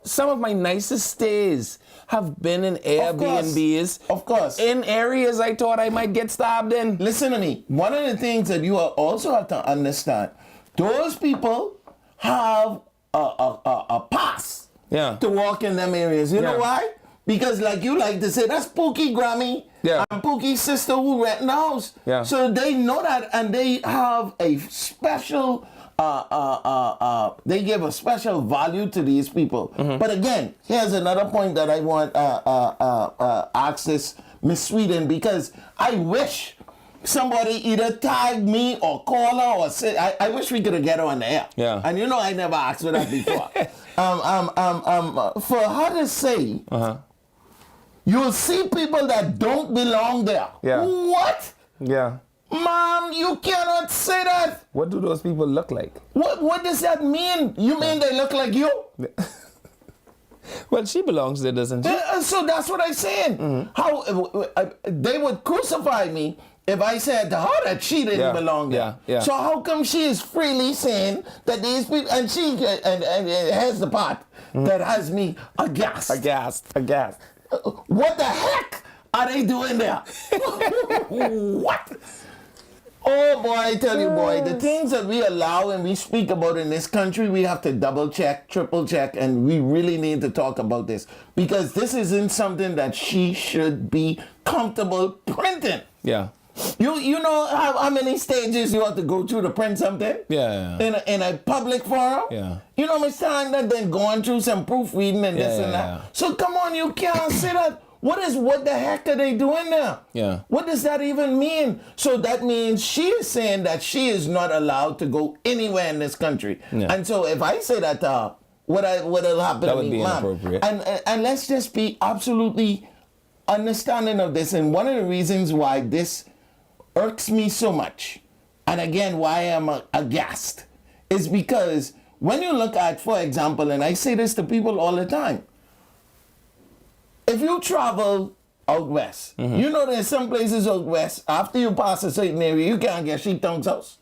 some of my nicest stays have been in Airbnbs. Of course. In areas I thought I might get stabbed in. Listen to me. One of the things that you also have to understand, those people have a pass to walk in them areas. You know why? Because like you like to say, that's Pookie Grammy and Pookie's sister who rent the house. So they know that, and they have a special they give a special value to these people. But again, here's another point that I want ask this Miss Sweden, because I wish somebody either tag me or call her or say, I wish we could get her on the air. And you know I never asked for that before. For her to say, you'll see people that don't belong there. What? Mom, you cannot say that. What do those people look like? What does that mean? You mean they look like you? Well, she belongs there, doesn't she? So that's what I'm saying. How they would crucify me if I said to her that she didn't belong there. So how come she is freely saying that these people, and she and here's the part that has me aghast. What the heck are they doing there? What? Oh boy, I tell you, boy, the things that we allow and we speak about in this country, we have to double check, triple check, and we really need to talk about this, because this isn't something that she should be comfortable printing. You know how many stages you have to go through to print something? In a public forum? You know how much time that then going through some proofreading and this and that? So come on, you can't say that. What the heck are they doing there? What does that even mean? So that means she is saying that she is not allowed to go anywhere in this country. And so if I say that to her, what'll happen that to would me, be Mom? inappropriate. And let's just be absolutely understanding of this. And one of the reasons why this irks me so much, and again why I'm aghast, is because when you look at, for example, and I say this to people all the time, if you travel out west, you know there's some places out west, after you pass a certain area, you can't get sheep tongue's house.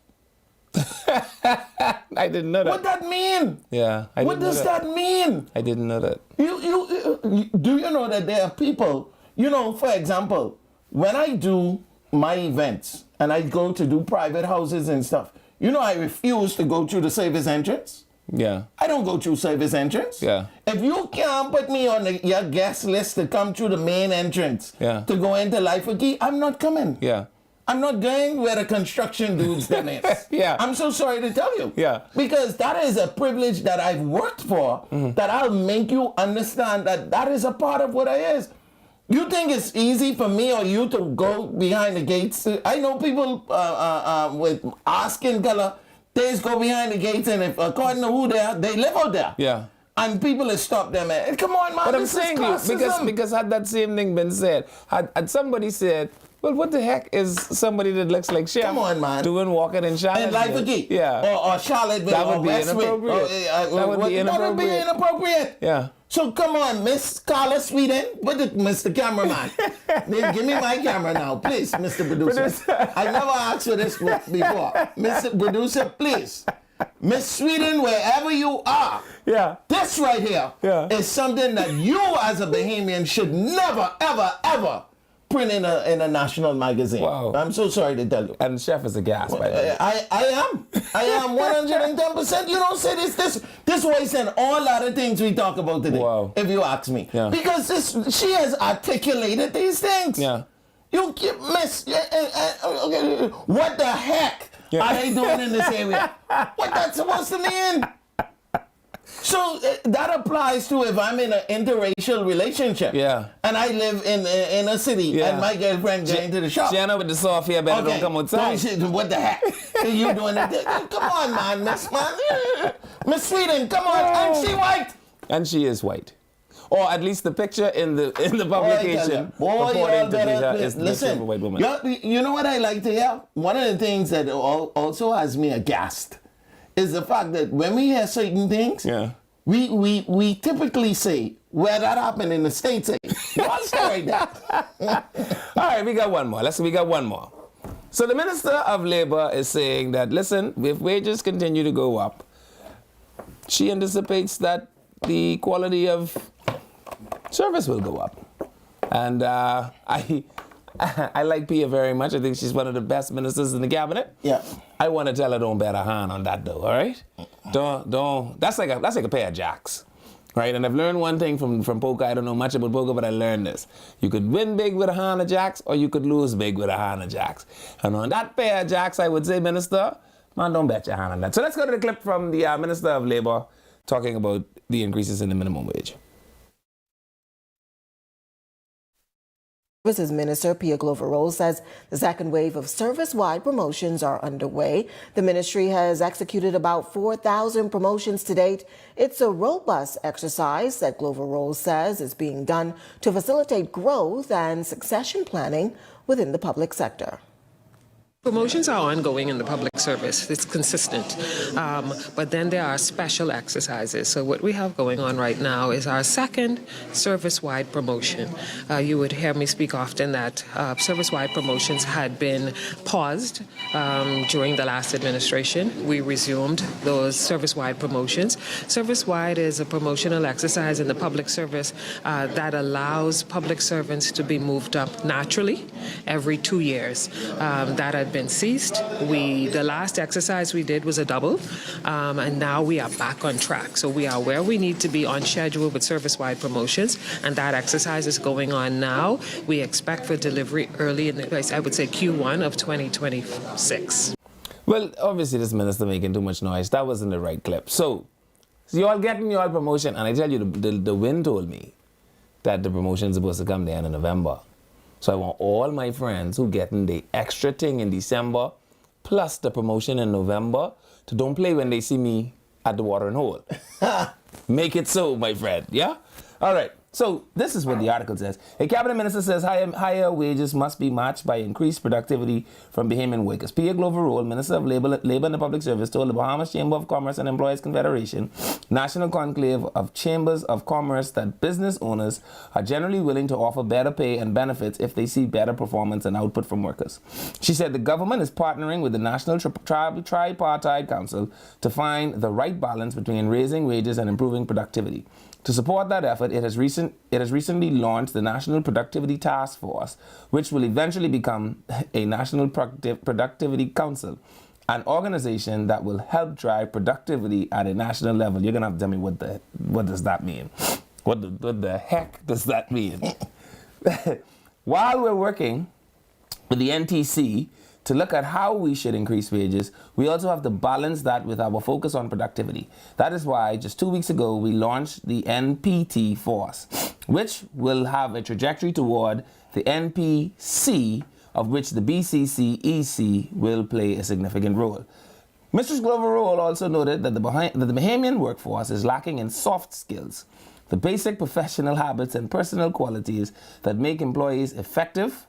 I didn't know that. What that mean? What does that mean? I didn't know that. You do you know that there are people, you know, for example, when I do my events and I go to do private houses and stuff, you know I refuse to go through the service entrance. I don't go through service entrance. If you can't put me on your guest list to come through the main entrance to go into Life of Key, I'm not coming. I'm not going where the construction dudes them is. I'm so sorry to tell you. Because that is a privilege that I've worked for, that I'll make you understand that is a part of what I is. You think it's easy for me or you to go behind the gates? I know people with our skin color, they just go behind the gates, and if according to who they are, they live out there. And people have stopped them. Come on, man. But I'm saying to you, because had that same thing been said, had somebody said, well, what the heck is somebody that looks like Chef Come on, man. doing walking in Charlotte? In Life of Key. Or Charlottesville. That would or be Westwood. inappropriate. That would be inappropriate. So come on, Miss Carla Sweden, Mr. Cameraman. Give me my camera now, please, Mr. Producer. I never asked for this before. Mr. Producer, please. Miss Sweden, wherever you are, this right here is something that you as a Bahamian should never, ever, ever print in a national magazine. Wow. I'm so sorry to tell you. And Chef is a gas, by the way. I am 110%. You don't say this voice and all other things we talk about today. Wow. If you ask me. Because she has articulated these things. You miss. What the heck are they doing in this area? What that's supposed to mean? So that applies to if I'm in an interracial relationship. And I live in a city and my girlfriend going to the shop. Jenna with the soft hair better don't come outside. What the heck are you doing? Come on, man, Miss Sweden, come on. And she white. And she is white. Or at least the picture in the publication purporting to be her is the picture of a white woman. You know what I like to hear? One of the things that also has me aghast is the fact that when we hear certain things, we typically say, where that happened in the States, what's like that? All right, we got one more. So the Minister of Labor is saying that, listen, if wages continue to go up, she anticipates that the quality of service will go up. And I like Pia very much. I think she's one of the best ministers in the cabinet. Yeah. I want to tell her don't bet a hand on that though, all right? Don't. That's like a pair of jacks, right? And I've learned one thing from poker. I don't know much about poker, but I learned this. You could win big with a hand of jacks, or you could lose big with a hand of jacks. And on that pair of jacks, I would say, Minister, man, don't bet your hand on that. So let's go to the clip from the Minister of Labor talking about the increases in the minimum wage. Services Minister Pia Glover-Rose says the second wave of service-wide promotions are underway. The ministry has executed about 4,000 promotions to date. It's a robust exercise that Glover-Rose says is being done to facilitate growth and succession planning within the public sector. Promotions are ongoing in the public service. It's consistent. But then there are special exercises. So what we have going on right now is our second service-wide promotion. You would hear me speak often that service-wide promotions had been paused during the last administration. We resumed those service-wide promotions. Service-wide is a promotional exercise in the public service that allows public servants to be moved up naturally every 2 years. That had been ceased. The last exercise we did was a double, and now we are back on track. So we are where we need to be on schedule with service-wide promotions, and that exercise is going on now. We expect for delivery early in I would say Q1 of 2026. Well, obviously this minister making too much noise. That wasn't the right clip. So you all getting your promotion, and I tell you, the wind told me that the promotion is supposed to come there in November. So I want all my friends who getting the extra thing in December plus the promotion in November to don't play when they see me at the watering hole. Make it so, my friend, yeah? All right, so this is what the article says. A cabinet minister says higher wages must be matched by increased productivity from Bahamian workers. Pia Glover-Rose, Minister of Labor and the Public Service, told the Bahamas Chamber of Commerce and Employers Confederation, National Conclave of Chambers of Commerce, that business owners are generally willing to offer better pay and benefits if they see better performance and output from workers. She said the government is partnering with the National Tripartite Council to find the right balance between raising wages and improving productivity. To support that effort, it has recently launched the National Productivity Task Force, which will eventually become a National Productivity Council, an organization that will help drive productivity at a national level. You're gonna have to tell me what does that mean? What the heck does that mean? While we're working with the NTC to look at how we should increase wages, we also have to balance that with our focus on productivity. That is why just 2 weeks ago, we launched the NPT Force, which will have a trajectory toward the NPC, of which the BCCEC will play a significant role. Mrs. Glover-Rose also noted that the Bahamian workforce is lacking in soft skills, the basic professional habits and personal qualities that make employees effective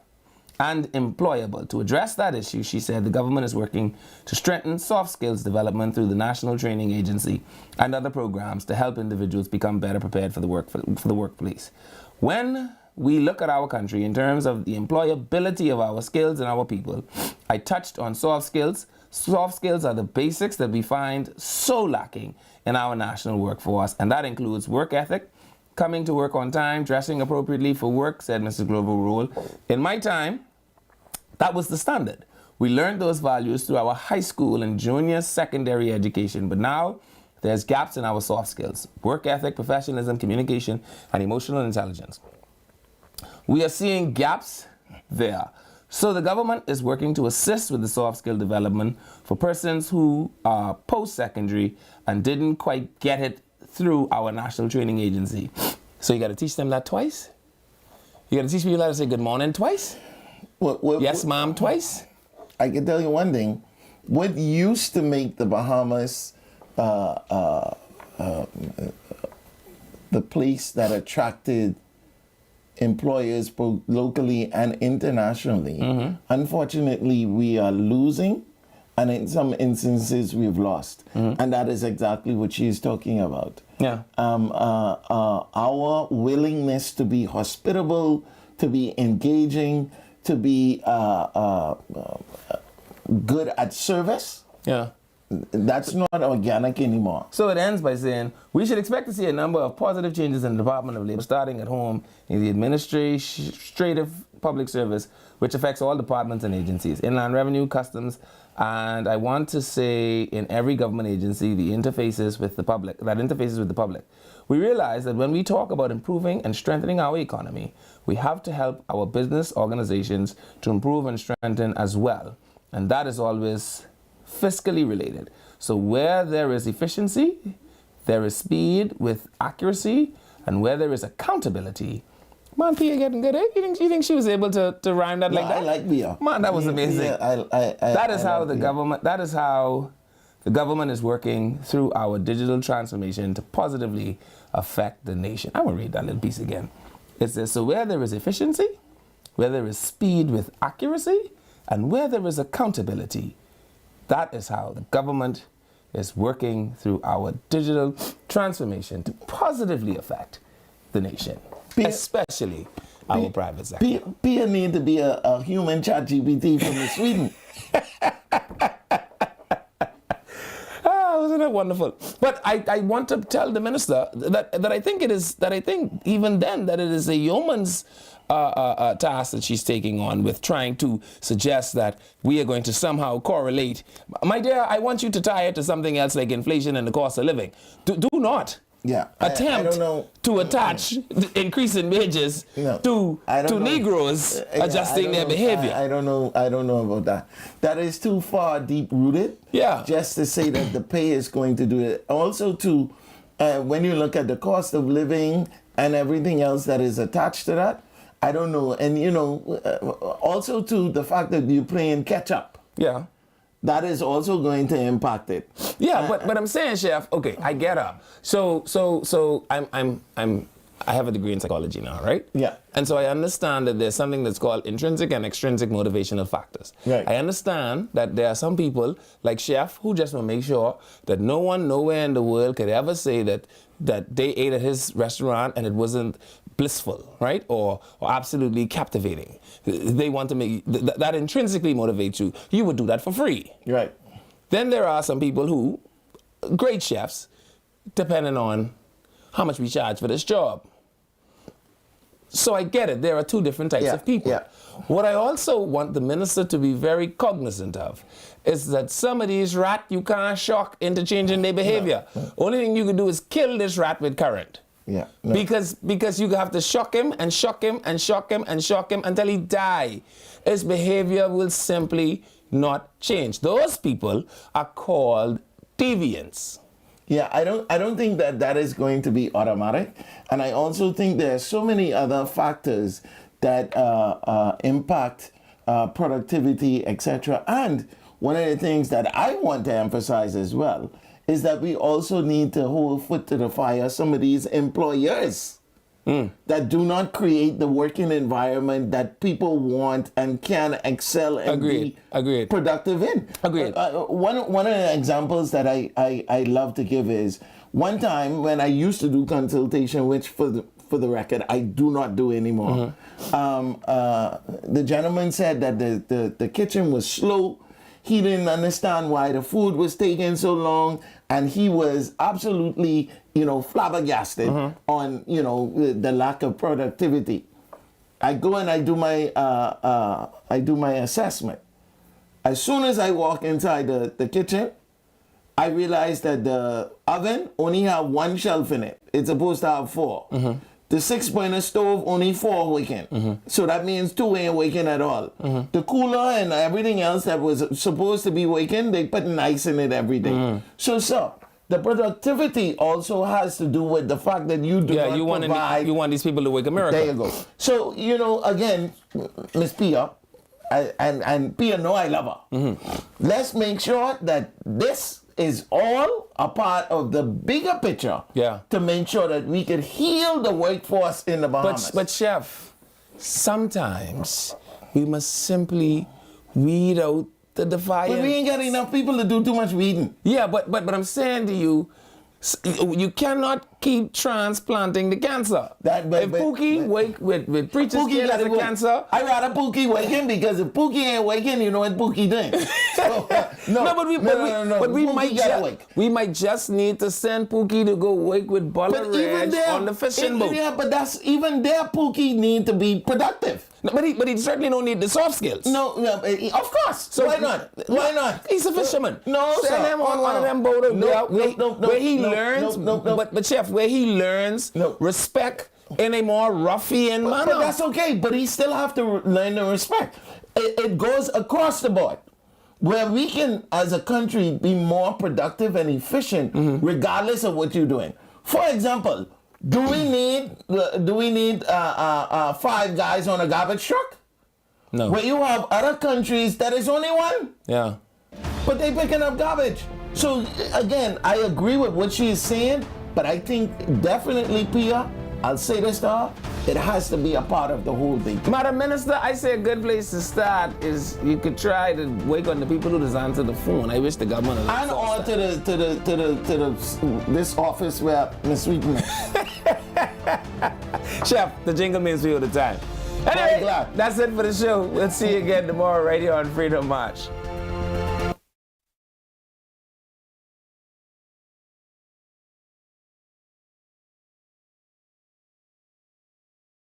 and employable. To address that issue, she said the government is working to strengthen soft skills development through the National Training Agency and other programs to help individuals become better prepared for the workplace. When we look at our country in terms of the employability of our skills and our people, I touched on soft skills. Soft skills are the basics that we find so lacking in our national workforce, and that includes work ethic, coming to work on time, dressing appropriately for work, said Mrs. Glover-Rose. In my time, that was the standard. We learned those values through our high school and junior secondary education, but now there's gaps in our soft skills: work ethic, professionalism, communication, and emotional intelligence. We are seeing gaps there. So the government is working to assist with the soft skill development for persons who are post-secondary and didn't quite get it through our National Training Agency. So you got to teach them that twice? You got to teach people how to say good morning twice? Yes, ma'am, twice? I can tell you one thing. What used to make the Bahamas the place that attracted employers both locally and internationally, unfortunately, we are losing and in some instances we've lost. And that is exactly what she's talking about. Yeah. Our willingness to be hospitable, to be engaging, to be good at service. Yeah. That's not organic anymore. So it ends by saying, we should expect to see a number of positive changes in the Department of Labor, starting at home in the administrative public service, which affects all departments and agencies, Inland Revenue, Customs, and I want to say in every government agency, the interfaces with the public, We realize that when we talk about improving and strengthening our economy, we have to help our business organizations to improve and strengthen as well. And that is always fiscally related. So where there is efficiency, there is speed with accuracy, and where there is accountability. Man, Pia getting good, eh? You think she was able to rhyme that like that? I like Pia. Man, that was amazing. That is how the government is working through our digital transformation to positively affect the nation. I want to read that little piece again. It says, so where there is efficiency, where there is speed with accuracy, and where there is accountability, that is how the government is working through our digital transformation to positively affect the nation, especially our private sector. Pia need to be a human ChatGPT from Sweden. Wasn't that wonderful? But I want to tell the minister that I think even then that it is a yeoman's task that she's taking on with trying to suggest that we are going to somehow correlate. My dear, I want you to tie it to something else like inflation and the cost of living. Do not attempt to attach increase in wages to Negroes adjusting their behavior. I don't know about that. That is too far deep rooted. Yeah. Just to say that the pay is going to do it. Also, when you look at the cost of living and everything else that is attached to that, I don't know. And also to the fact that you're playing catch up. Yeah. That is also going to impact it. Yeah, but I'm saying, Chef, okay, I get up. So I have a degree in psychology now, right? Yeah. And so I understand that there's something that's called intrinsic and extrinsic motivational factors. Right. I understand that there are some people like Chef who just want to make sure that no one nowhere in the world could ever say that they ate at his restaurant and it wasn't blissful, right? Or absolutely captivating. They want to make that intrinsically motivates you. You would do that for free. Right. Then there are some people who, great chefs, depending on how much we charge for this job. So I get it. There are two different types of people. Yeah. What I also want the minister to be very cognizant of is that some of these rats you can't shock into changing their behavior. No. Only thing you can do is kill this rat with current. Yeah. No. Because you have to shock him and shock him and shock him and shock him until he die. His behavior will simply not change. Those people are called deviants. Yeah, I don't think that is going to be automatic, and I also think there are so many other factors that impact productivity, etc. And one of the things that I want to emphasize as well is that we also need to hold foot to the fire some of these employers that do not create the working environment that people want and can excel and be productive in. Agreed. One of the examples that I love to give is one time when I used to do consultation, which for the record I do not do anymore. The gentleman said that the kitchen was slow. He didn't understand why the food was taking so long, and he was absolutely, flabbergasted on, the lack of productivity. I go and I do my assessment. As soon as I walk inside the kitchen, I realize that the oven only have one shelf in it. It's supposed to have 4. The 6-burner stove, only 4 working. So that means 2 ain't working at all. The cooler and everything else that was supposed to be working, they put ice in it every day. So the productivity also has to do with the fact that you do not provide. You want these people to work a miracle. There you go. So, again, Miss Pia, and Pia know I love her. Let's make sure that this is all a part of the bigger picture to make sure that we can heal the workforce in the Bahamas. But Chef, sometimes we must simply weed out to defy But him. we ain't got enough people to do too much weeding. Yeah, but I'm saying to you, you cannot keep transplanting the cancer. If Pookie wake with preacher's Pookie kid got as a to cancer. I rather Pookie waking because if Pookie ain't waking, you know what Pookie doing. So, we might just need to send Pookie to go wake with Buller Ridge on the fishing boat. Yeah, but that's even there. Pookie need to be productive. No, but he certainly don't need the soft skills. No, of course. So why not? Why not? He's a fisherman. No, send sir. him on one of them boats where he learns. No. But Chef, where he learns respect in a more ruffian manner. But that's okay. But he still have to learn the respect. It goes across the board. Where we can, as a country, be more productive and efficient, regardless of what you're doing. For example, do we need 5 guys on a garbage truck? No. Where you have other countries that is only 1. Yeah. But they picking up garbage. So again, I agree with what she is saying, but I think definitely, Pia, I'll say this to her, it has to be a part of the whole thing. Madam Minister, I say a good place to start is you could try to wake on the people who just answer the phone. I wish the government would and on to this office where Miss Sweeten. Chef, the jingle means for you all the time. Anyway, that's it for the show. We'll see you again tomorrow right here on Freedom March.